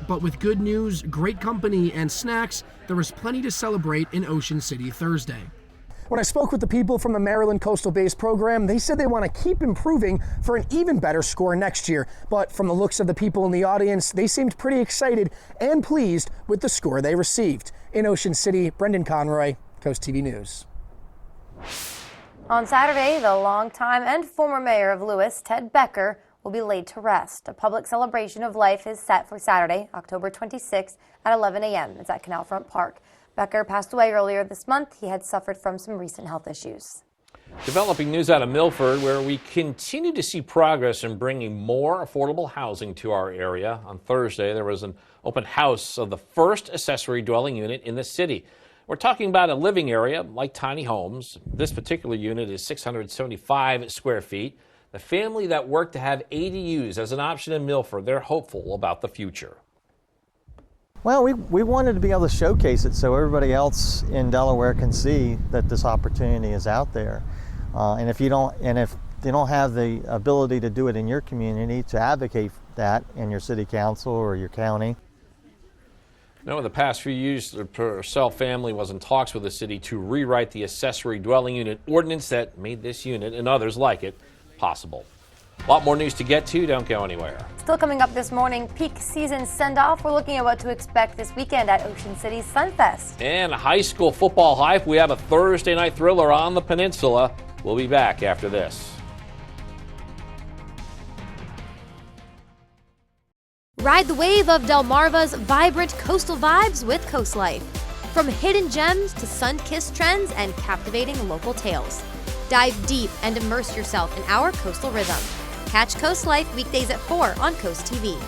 but with good news, great company, and snacks, there was plenty to celebrate in Ocean City Thursday.
When I spoke with the people from the Maryland Coastal Bays program, they said they want to keep improving for an even better score next year. But from the looks of the people in the audience, they seemed pretty excited and pleased with the score they received. In Ocean City, Brendan Conroy, Coast TV News.
On Saturday, the longtime and former mayor of Lewis, Ted Becker, will be laid to rest. A public celebration of life is set for Saturday, October 26th at 11 a.m. It's at Canal Front Park. Becker passed away earlier this month. He had suffered from some recent health issues.
Developing news out of Milford, where we continue to see progress in bringing more affordable housing to our area. On Thursday, there was an open house of the first accessory dwelling unit in the city. We're talking about a living area like tiny homes. This particular unit is 675 square feet. The family that worked to have ADUs as an option in Milford, they're hopeful about the future.
Well, we wanted to be able to showcase it so everybody else in Delaware can see that this opportunity is out there. And if they don't have the ability to do it in your community, to advocate that in your city council or your county.
Now, in the past few years, the Purcell family was in talks with the city to rewrite the accessory dwelling unit ordinance that made this unit and others like it possible. A lot more news to get to. Don't go anywhere.
Still coming up this morning, peak season send-off. We're looking at what to expect this weekend at Ocean City's Sunfest.
And high school football hype. We have a Thursday night thriller on the peninsula. We'll be back after this.
Ride the wave of Delmarva's vibrant coastal vibes with Coast Life. From hidden gems to sun-kissed trends and captivating local tales. Dive deep and immerse yourself in our coastal rhythm. Catch Coast Life weekdays at 4 on Coast TV.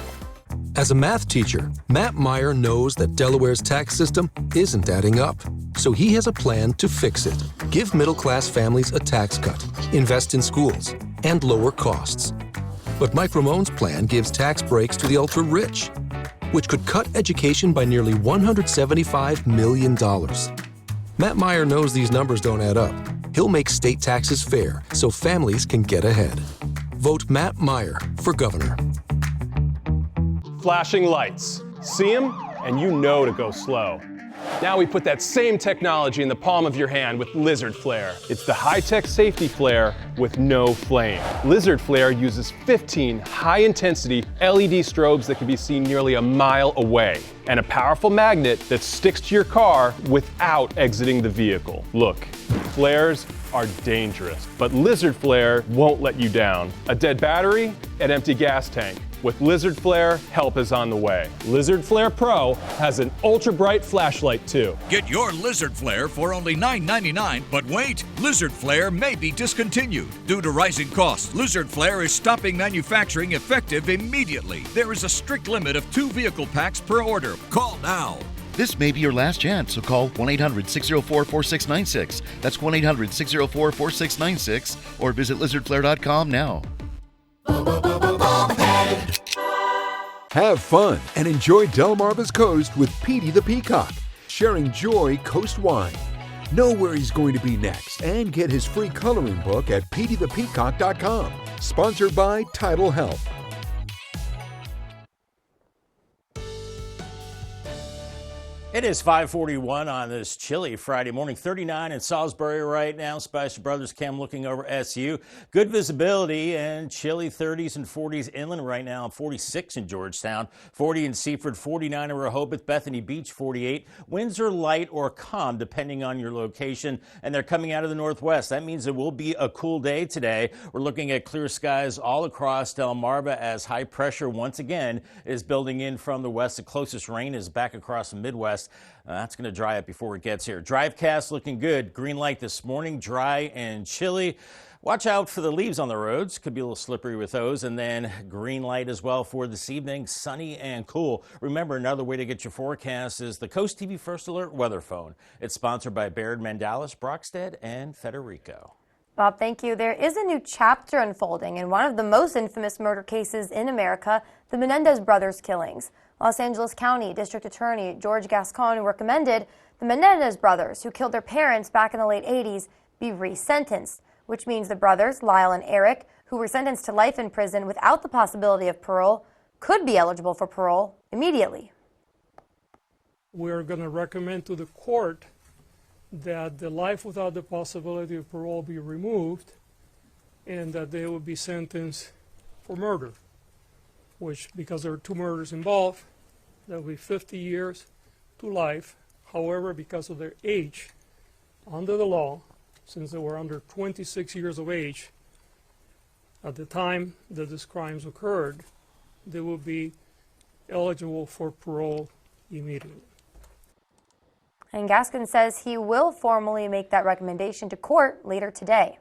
As a math teacher, Matt Meyer knows that Delaware's tax system isn't adding up.
So he has a plan to fix it. Give middle-class families a tax cut, invest in schools, and lower costs. But Mike Ramone's plan gives tax breaks to the ultra-rich, which could cut education by nearly $175 million. Matt Meyer knows these numbers don't add up. He'll make state taxes fair so families can get ahead. Vote Matt Meyer for governor.
Flashing lights. See them, and you know to go slow. Now we put that same technology in the palm of your hand with Lizard Flare. It's the high-tech safety flare with no flame. Lizard Flare uses 15 high-intensity LED strobes that can be seen nearly a mile away, and a powerful magnet that sticks to your car without exiting the vehicle. Look, flares are dangerous, but Lizard Flare won't let you down. A dead battery, an empty gas tank. With Lizard Flare, help is on the way. Lizard Flare Pro has an ultra-bright flashlight too.
Get your Lizard Flare for only $9.99, but wait, Lizard Flare may be discontinued. Due to rising costs, Lizard Flare is stopping manufacturing effective immediately. There is a strict limit of 2 vehicle packs per order. Call now.
This may be your last chance, so call 1-800-604-4696. That's 1-800-604-4696, or visit lizardflare.com now.
Have fun and enjoy Delmarva's Coast with Petey the Peacock, sharing Joy Coast wine. Know where he's going to be next and get his free coloring book at peteythepeacock.com. Sponsored by Tidal Health.
It is 5:41 on this chilly Friday morning. 39 in Salisbury right now. Spicer Brothers Cam looking over SU. Good visibility and chilly 30s and 40s inland right now. 46 in Georgetown, 40 in Seaford, 49 in Rehoboth, Bethany Beach 48. Winds are light or calm depending on your location, and they're coming out of the northwest. That means it will be a cool day today. We're looking at clear skies all across Delmarva as high pressure once again is building in from the west. The closest rain is back across the Midwest. That's going to dry up before it gets here. Drivecast looking good. Green light this morning, dry and chilly. Watch out for the leaves on the roads. Could be a little slippery with those. And then green light as well for this evening, sunny and cool. Remember, another way to get your forecast is the CoastTV First Alert Weather Phone. It's sponsored by Baird, Mandalis, Brockstead, and Federico.
Bob, thank you. There is a new chapter unfolding in one of the most infamous murder cases in America, the Menendez brothers killings. Los Angeles County District Attorney George Gascon recommended the Menendez brothers, who killed their parents back in the late 80s, be resentenced, which means the brothers, Lyle and Eric, who were sentenced to life in prison without the possibility of parole, could be eligible for parole immediately.
We're going to recommend to the court that the life without the possibility of parole be removed and that they would be sentenced for murder, which, because there are 2 murders involved, that will be 50 years to life. However, because of their age, under the law, since they were under 26 years of age at the time that these crimes occurred, they will be eligible for parole immediately.
And Gascon says he will formally make that recommendation to court later today.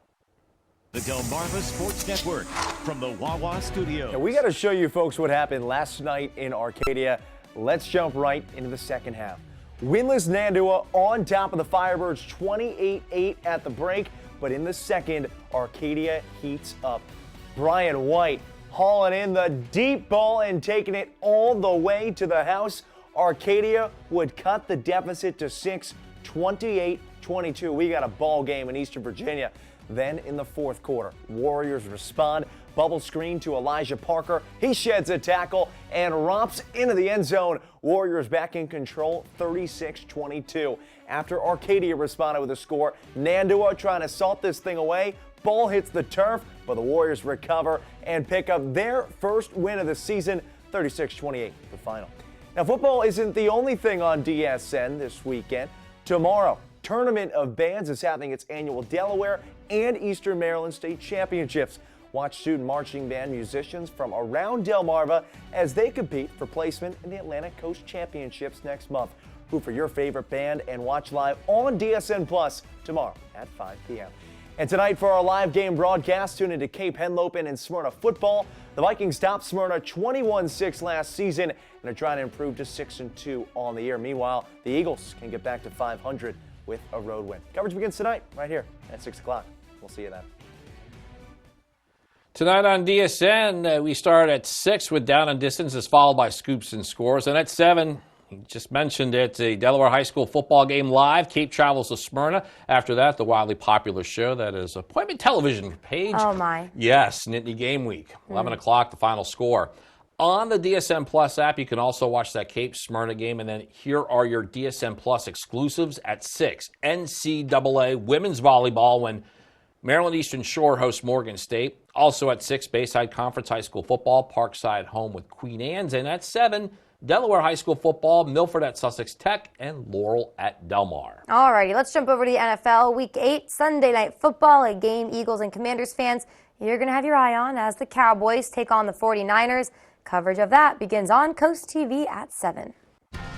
The Delmarva Sports Network from the Wawa Studio.
Now we got to show you folks what happened last night in Arcadia. Let's jump right into the second half. Winless Nandua on top of the Firebirds, 28-8 at the break, but in the second, Arcadia heats up. Brian White hauling in the deep ball and taking it all the way to the house. Arcadia would cut the deficit to 6, 28-22. We got a ball game in Eastern Virginia. Then in the fourth quarter, Warriors respond. Bubble screen to Elijah Parker. He sheds a tackle and romps into the end zone. Warriors back in control, 36-22. After Arcadia responded with a score, Nandua trying to salt this thing away. Ball hits the turf, but the Warriors recover and pick up their first win of the season, 36-28, the final. Now, football isn't the only thing on DSN this weekend. Tomorrow, Tournament of Bands is having its annual Delaware and Eastern Maryland State Championships. Watch student marching band musicians from around Delmarva as they compete for placement in the Atlantic Coast Championships next month. Root for your favorite band and watch live on DSN Plus tomorrow at 5 p.m. And tonight for our live game broadcast, tune into Cape Henlopen and Smyrna football. The Vikings topped Smyrna 21-6 last season and are trying to improve to 6-2 on the year. Meanwhile, the Eagles can get back to 500 with a road win. Coverage begins tonight right here at 6 o'clock. We'll see you then.
Tonight on DSN, we start at 6 with Down and Distances, followed by Scoops and Scores. And at 7, you just mentioned it, a Delaware High School football game live. Cape travels to Smyrna. After that, the wildly popular show that is Appointment Television page.
Oh, my.
Yes, Nittany Game Week. 11 o'clock, the final score. On the DSN Plus app, you can also watch that Cape Smyrna game. And then here are your DSN Plus exclusives at 6. NCAA women's volleyball when Maryland Eastern Shore hosts Morgan State. Also at 6, Bayside Conference High School football, Parkside home with Queen Anne's. And at 7, Delaware High School football, Milford at Sussex Tech, and Laurel at Del Mar.
All righty, let's jump over to the NFL. Week 8, Sunday Night Football, a game Eagles and Commanders fans you're going to have your eye on as the Cowboys take on the 49ers. Coverage of that begins on Coast TV at 7.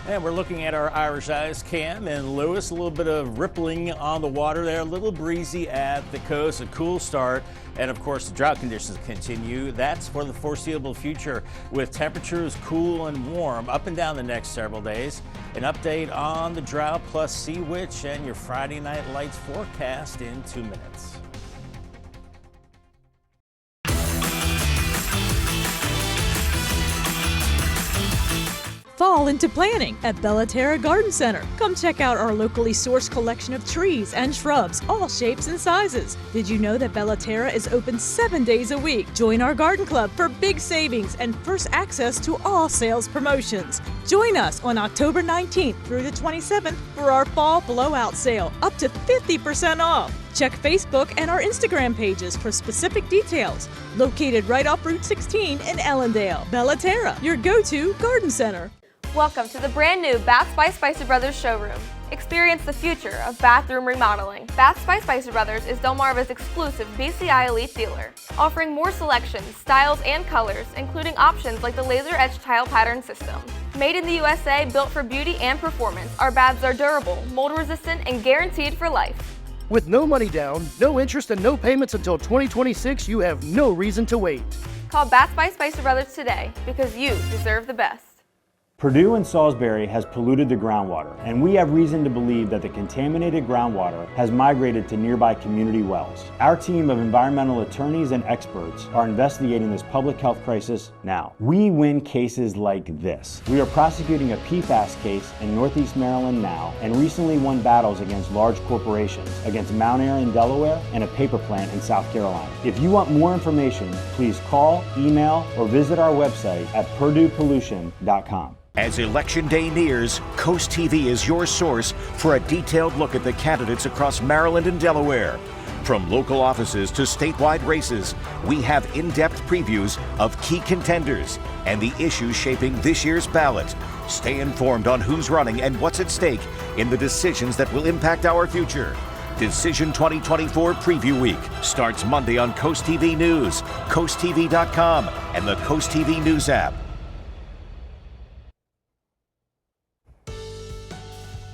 And we're looking at our Irish Eyes cam in Lewis. A little bit of rippling on the water there, a little breezy at the coast, a cool start. And of course, the drought conditions continue. That's for the foreseeable future with temperatures cool and warm up and down the next several days. An update on the drought plus Sea Witch and your Friday Night Lights forecast in 2 minutes.
Fall into planning at Bellaterra Garden Center. Come check out our locally sourced collection of trees and shrubs, all shapes and sizes. Did you know that Bellaterra is open 7 days a week? Join our garden club for big savings and first access to all sales promotions. Join us on October 19th through the 27th for our fall blowout sale, up to 50% off. Check Facebook and our Instagram pages for specific details. Located right off Route 16 in Ellendale. Bellaterra, your go-to garden center.
Welcome to the brand new Bath by Spicer Brothers showroom. Experience the future of bathroom remodeling. Bath by Spicer Brothers is Delmarva's exclusive BCI Elite dealer, offering more selections, styles, and colors, including options like the laser etched tile pattern system. Made in the USA, built for beauty and performance, our baths are durable, mold resistant, and guaranteed for life.
With no money down, no interest, and no payments until 2026, you have no reason to wait.
Call Bath by Spicer Brothers today because you deserve the best.
Purdue and Salisbury has polluted the groundwater, and we have reason to believe that the contaminated groundwater has migrated to nearby community wells. Our team of environmental attorneys and experts are investigating this public health crisis now. We win cases like this. We are prosecuting a PFAS case in Northeast Maryland now, and recently won battles against large corporations, against Mount Air in Delaware and a paper plant in South Carolina. If you want more information, please call, email, or visit our website at PurduePollution.com.
As Election Day nears, Coast TV is your source for a detailed look at the candidates across Maryland and Delaware. From local offices to statewide races, we have in-depth previews of key contenders and the issues shaping this year's ballot. Stay informed on who's running and what's at stake in the decisions that will impact our future. Decision 2024 Preview Week starts Monday on Coast TV News, CoastTV.com, and the Coast TV News app.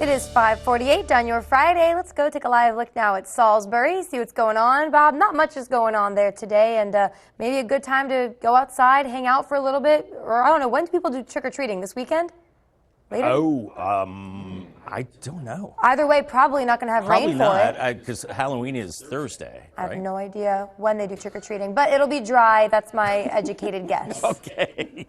It is 5:48 on your Friday. Let's go take a live look now at Salisbury, see what's going on. Bob, not much is going on there today, and maybe a good time to go outside, hang out for a little bit, or I don't know, when do people do trick-or-treating? This weekend? Later?
I don't know.
Either way, probably not going to have rain for it.
Probably not, because Halloween is Thursday,
I have
right?
no idea when they do trick-or-treating, but it'll be dry. That's my educated guess.
Okay.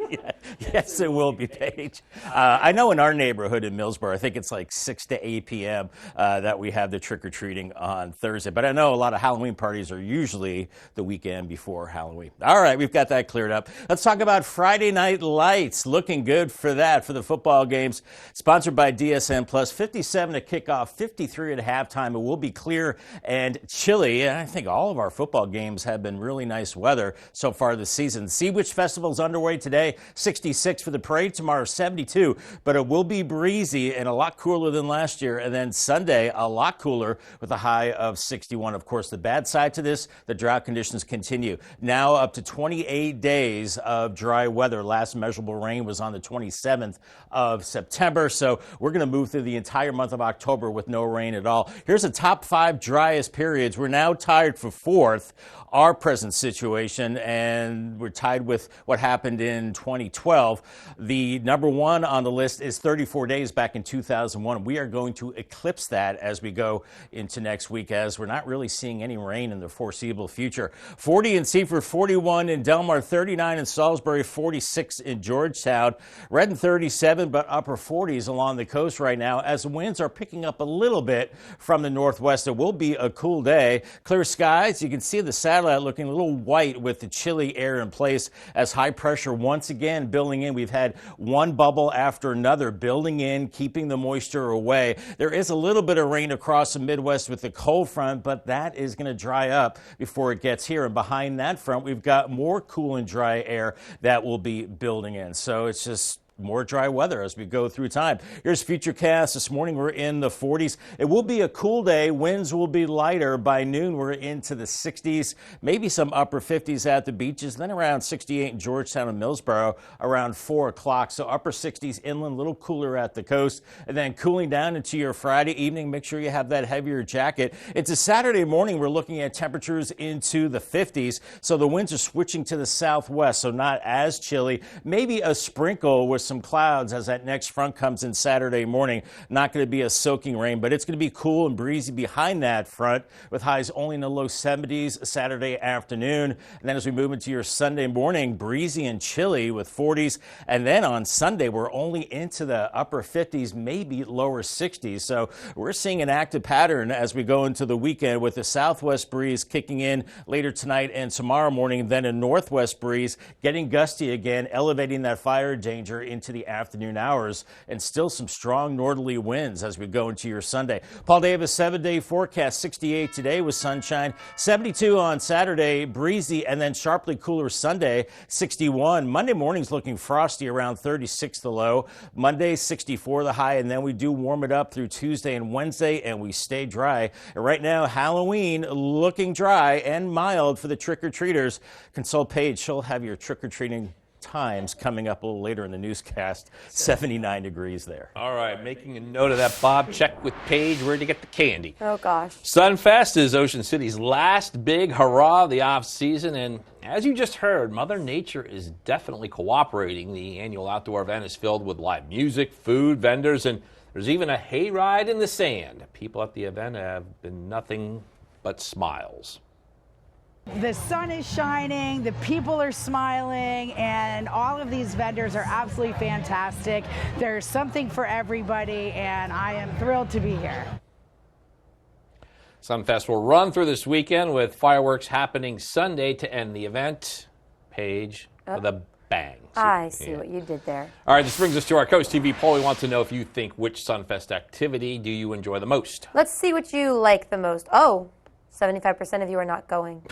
Yes, it will be, Paige. I know in our neighborhood in Millsboro, I think it's like 6 to 8 p.m. That we have the trick-or-treating on Thursday. But I know a lot of Halloween parties are usually the weekend before Halloween. All right, we've got that cleared up. Let's talk about Friday Night Lights. Looking good for that, for the football games. Sponsored by DSN Plus. 57 to kick off, 53 at halftime. It will be clear and chilly. And I think all of our football games have been really nice weather so far this season. Sea Witch Festival is underway today. 66 for the parade. Tomorrow, 72. But it will be breezy and a lot cooler than last year. And then Sunday, a lot cooler with a high of 61. Of course, the bad side to this, the drought conditions continue. Now up to 28 days of dry weather. Last measurable rain was on the 27th of September. So we're going to move through the the entire month of October with no rain at all. Here's the top 5 driest periods. We're now tied for 4th, our present situation, and we're tied with what happened in 2012. The number 1 on the list is 34 days back in 2001. We are going to eclipse that as we go into next week, as we're not really seeing any rain in the foreseeable future. 40 in Seaford, 41 in Delmar, 39 in Salisbury, 46 in Georgetown, Redden 37, but upper 40s along the coast right now as the winds are picking up a little bit from the northwest. It will be a cool day. Clear skies. You can see the satellite looking a little white with the chilly air in place as high pressure once again building in. We've had one bubble after another building in, keeping the moisture away. There is a little bit of rain across the Midwest with the cold front, but that is going to dry up before it gets here. And behind that front, we've got more cool and dry air that will be building in. So it's just more dry weather as we go through time. Here's Futurecast. This morning we're in the 40s. It will be a cool day. Winds will be lighter. By noon we're into the 60s, maybe some upper 50s at the beaches, then around 68 in Georgetown and Millsboro around 4 o'clock. So upper 60s inland, a little cooler at the coast, and then cooling down into your Friday evening. Make sure you have that heavier jacket. It's a Saturday morning. We're looking at temperatures into the 50s. So the winds are switching to the southwest, so not as chilly. Maybe a sprinkle with some clouds as that next front comes in Saturday morning. Not going to be a soaking rain, but it's going to be cool and breezy behind that front with highs only in the low 70s Saturday afternoon. And then as we move into your Sunday morning, breezy and chilly with 40s. And then on Sunday, we're only into the upper 50s, maybe lower 60s. So we're seeing an active pattern as we go into the weekend with the southwest breeze kicking in later tonight and tomorrow morning. Then a northwest breeze getting gusty again, elevating that fire danger into the afternoon hours, and still some strong northerly winds as we go into your Sunday. Paul Davis 7-day forecast. 68 today with sunshine, 72 on Saturday, breezy, and then sharply cooler Sunday, 61. Monday morning's looking frosty, around 36 the low. Monday 64 the high, and then we do warm it up through Tuesday and Wednesday, and we stay dry. And right now, Halloween looking dry and mild for the trick-or-treaters. Consult Paige. She'll have your trick-or-treating times coming up a little later in the newscast. 79 degrees there.
All right, making a note of that, Bob. Check with Paige where to get the candy.
Oh, gosh.
Sunfest is Ocean City's last big hurrah of the off-season, and as you just heard, Mother Nature is definitely cooperating. The annual outdoor event is filled with live music, food, vendors, and there's even a hayride in the sand. People at the event have been nothing but smiles.
The sun is shining, the people are smiling, and all of these vendors are absolutely fantastic. There's something for everybody, and I am thrilled to be here.
Sunfest will run through this weekend with fireworks happening Sunday to end the event. Paige with a bang.
I see what you did there.
All right, this brings us to our Coast TV poll. We want to know if you think which Sunfest activity do you enjoy the most?
Let's see what you like the most. Oh, 75% of you are not going.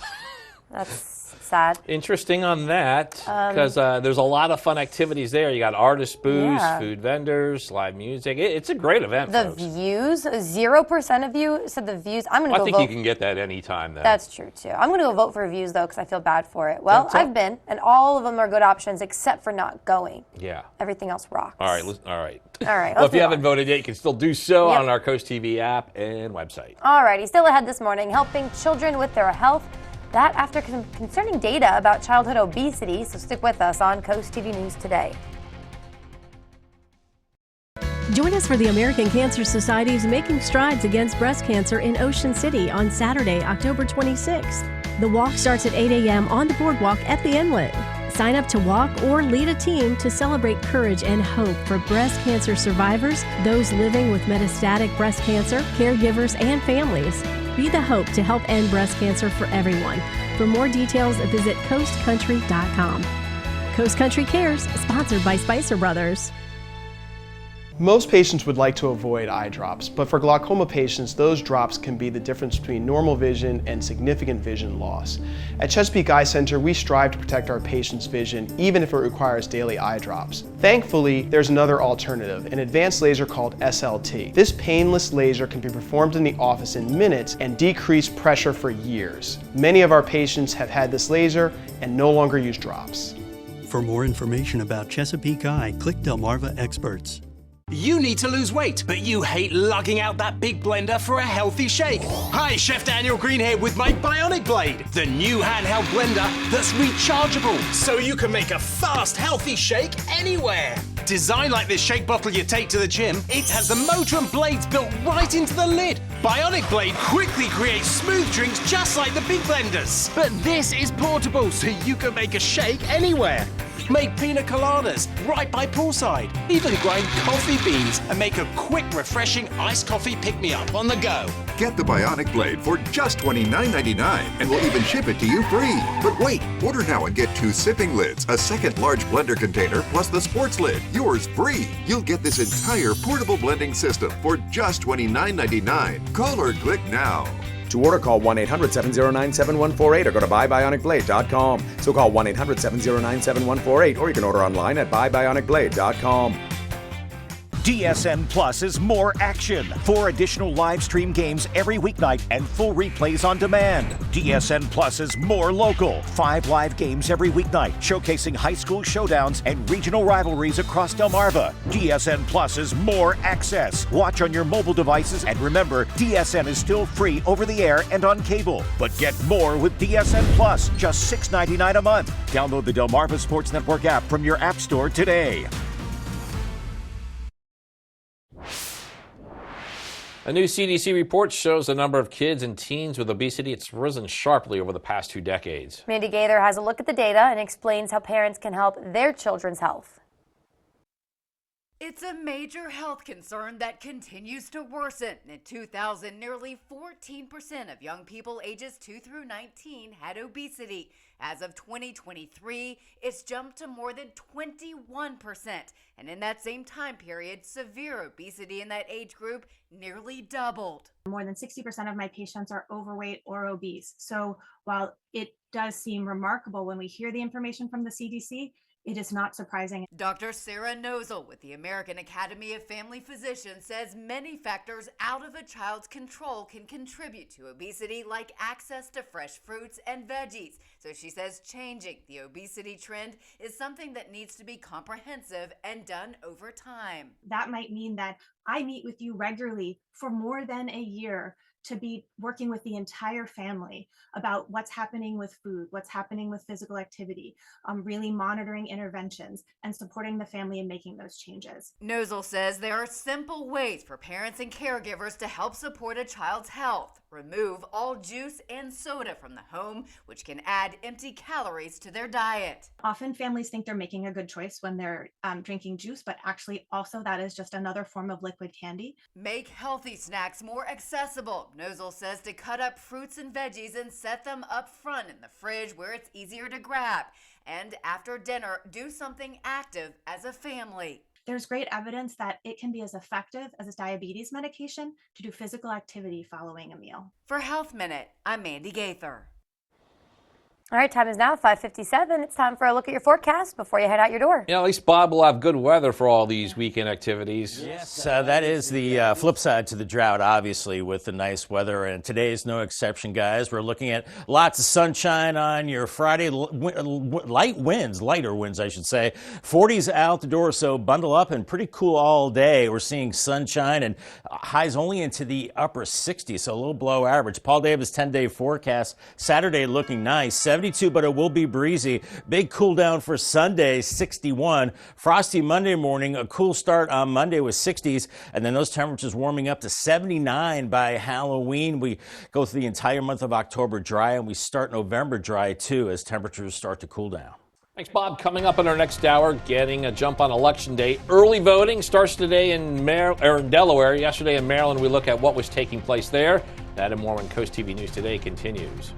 That's sad.
Interesting on that, because there's a lot of fun activities there. You got artist booths, food vendors, live music. It's a great event,
The
folks.
views, 0% of you said the views. I'm going to go vote.
I think you can get that anytime, though.
That's true, too. I'm going to go vote for views, though, because I feel bad for it. Well, I've been, and all of them are good options except for not going.
Yeah.
Everything else rocks.
All right. All right.
Well,
If you haven't voted yet, you can still do so on our Coast TV app and website.
All righty. Still ahead this morning, helping children with their health. That after concerning data about childhood obesity. So stick with us on Coast TV News today.
Join us for the American Cancer Society's Making Strides Against Breast Cancer in Ocean City on Saturday, October 26th. The walk starts at 8 a.m. on the boardwalk at the inlet. Sign up to walk or lead a team to celebrate courage and hope for breast cancer survivors, those living with metastatic breast cancer, caregivers, and families. Be the hope to help end breast cancer for everyone. For more details, visit coastcountry.com. Coast Country Cares, sponsored by Spicer Brothers.
Most patients would like to avoid eye drops, but for glaucoma patients, those drops can be the difference between normal vision and significant vision loss. At Chesapeake Eye Center, we strive to protect our patients' vision, even if it requires daily eye drops. Thankfully, there's another alternative, an advanced laser called SLT. This painless laser can be performed in the office in minutes and decrease pressure for years. Many of our patients have had this laser and no longer use drops.
For more information about Chesapeake Eye, click Delmarva Experts. You need to lose weight, but you hate lugging out that big blender for a healthy shake. Hi, Chef Daniel Green here with my Bionic Blade, the new handheld blender that's rechargeable, so you can make a fast, healthy shake anywhere. Designed like this shake bottle you take to the gym, it has the motor and blades built right into the lid. Bionic Blade quickly creates smooth drinks just like the big blenders. But this is portable, so you can make a shake anywhere. Make pina coladas right by poolside. Even grind coffee beans and make a quick, refreshing iced coffee pick-me-up on the go.
Get the Bionic Blade for just $29.99 and we'll even ship it to you free. But wait, order now and get 2 sipping lids, a second large blender container, plus the sports lid, yours free. You'll get this entire portable blending system for just $29.99. Call or click now.
To order, call 1-800-709-7148 or go to buybionicblade.com. So call 1-800-709-7148 or you can order online at buybionicblade.com.
DSN Plus is more action. 4 additional live stream games every weeknight and full replays on demand. DSN Plus is more local. 5 live games every weeknight, showcasing high school showdowns and regional rivalries across Delmarva. DSN Plus is more access. Watch on your mobile devices, and remember, DSN is still free over the air and on cable. But get more with DSN Plus, just $6.99 a month. Download the Delmarva Sports Network app from your app store today.
A new CDC report shows the number of kids and teens with obesity. It's risen sharply over the past 2 decades.
Mandy Gaither has a look at the data and explains how parents can help their children's health.
It's a major health concern that continues to worsen. In 2000, nearly 14% of young people ages 2 through 19 had obesity. As of 2023, it's jumped to more than 21%. And in that same time period, severe obesity in that age group nearly doubled.
More than 60% of my patients are overweight or obese. So while it does seem remarkable when we hear the information from the CDC, it is not surprising.
Dr. Sarah Nozel with the American Academy of Family Physicians says many factors out of a child's control can contribute to obesity, like access to fresh fruits and veggies. So she says changing the obesity trend is something that needs to be comprehensive and done over time.
That might mean that I meet with you regularly for more than a year to be working with the entire family about what's happening with food, what's happening with physical activity, really monitoring interventions and supporting the family in making those changes.
Nozel says there are simple ways for parents and caregivers to help support a child's health. Remove all juice and soda from the home, which can add empty calories to their diet.
Often families think they're making a good choice when they're drinking juice, but actually also that is just another form of liquid candy.
Make healthy snacks more accessible. Nozel says to cut up fruits and veggies and set them up front in the fridge where it's easier to grab. And after dinner, do something active as a family.
There's great evidence that it can be as effective as a diabetes medication to do physical activity following a meal.
For Health Minute, I'm Mandy Gaither.
All right, time is now 5:57. It's time for a look at your forecast before you head out your door.
Yeah, at least Bob will have good weather for all these weekend activities.
Yes, that is the flip side to the drought, obviously, with the nice weather. And today is no exception, guys. We're looking at lots of sunshine on your Friday. Lighter winds, I should say. 40s out the door, so bundle up and pretty cool all day. We're seeing sunshine and highs only into the upper 60s, so a little below average. Paul Davis 10-day forecast. Saturday looking nice. 72, but it will be breezy. Big cool down for Sunday, 61. Frosty Monday morning, a cool start on Monday with 60s, and then those temperatures warming up to 79 by Halloween. We go through the entire month of October dry, and we start November dry too as temperatures start to cool down.
Thanks, Bob. Coming up in our next hour, getting a jump on Election Day. Early voting starts today in Delaware. Yesterday in Maryland, we look at what was taking place there. That and more when Coast TV News Today continues.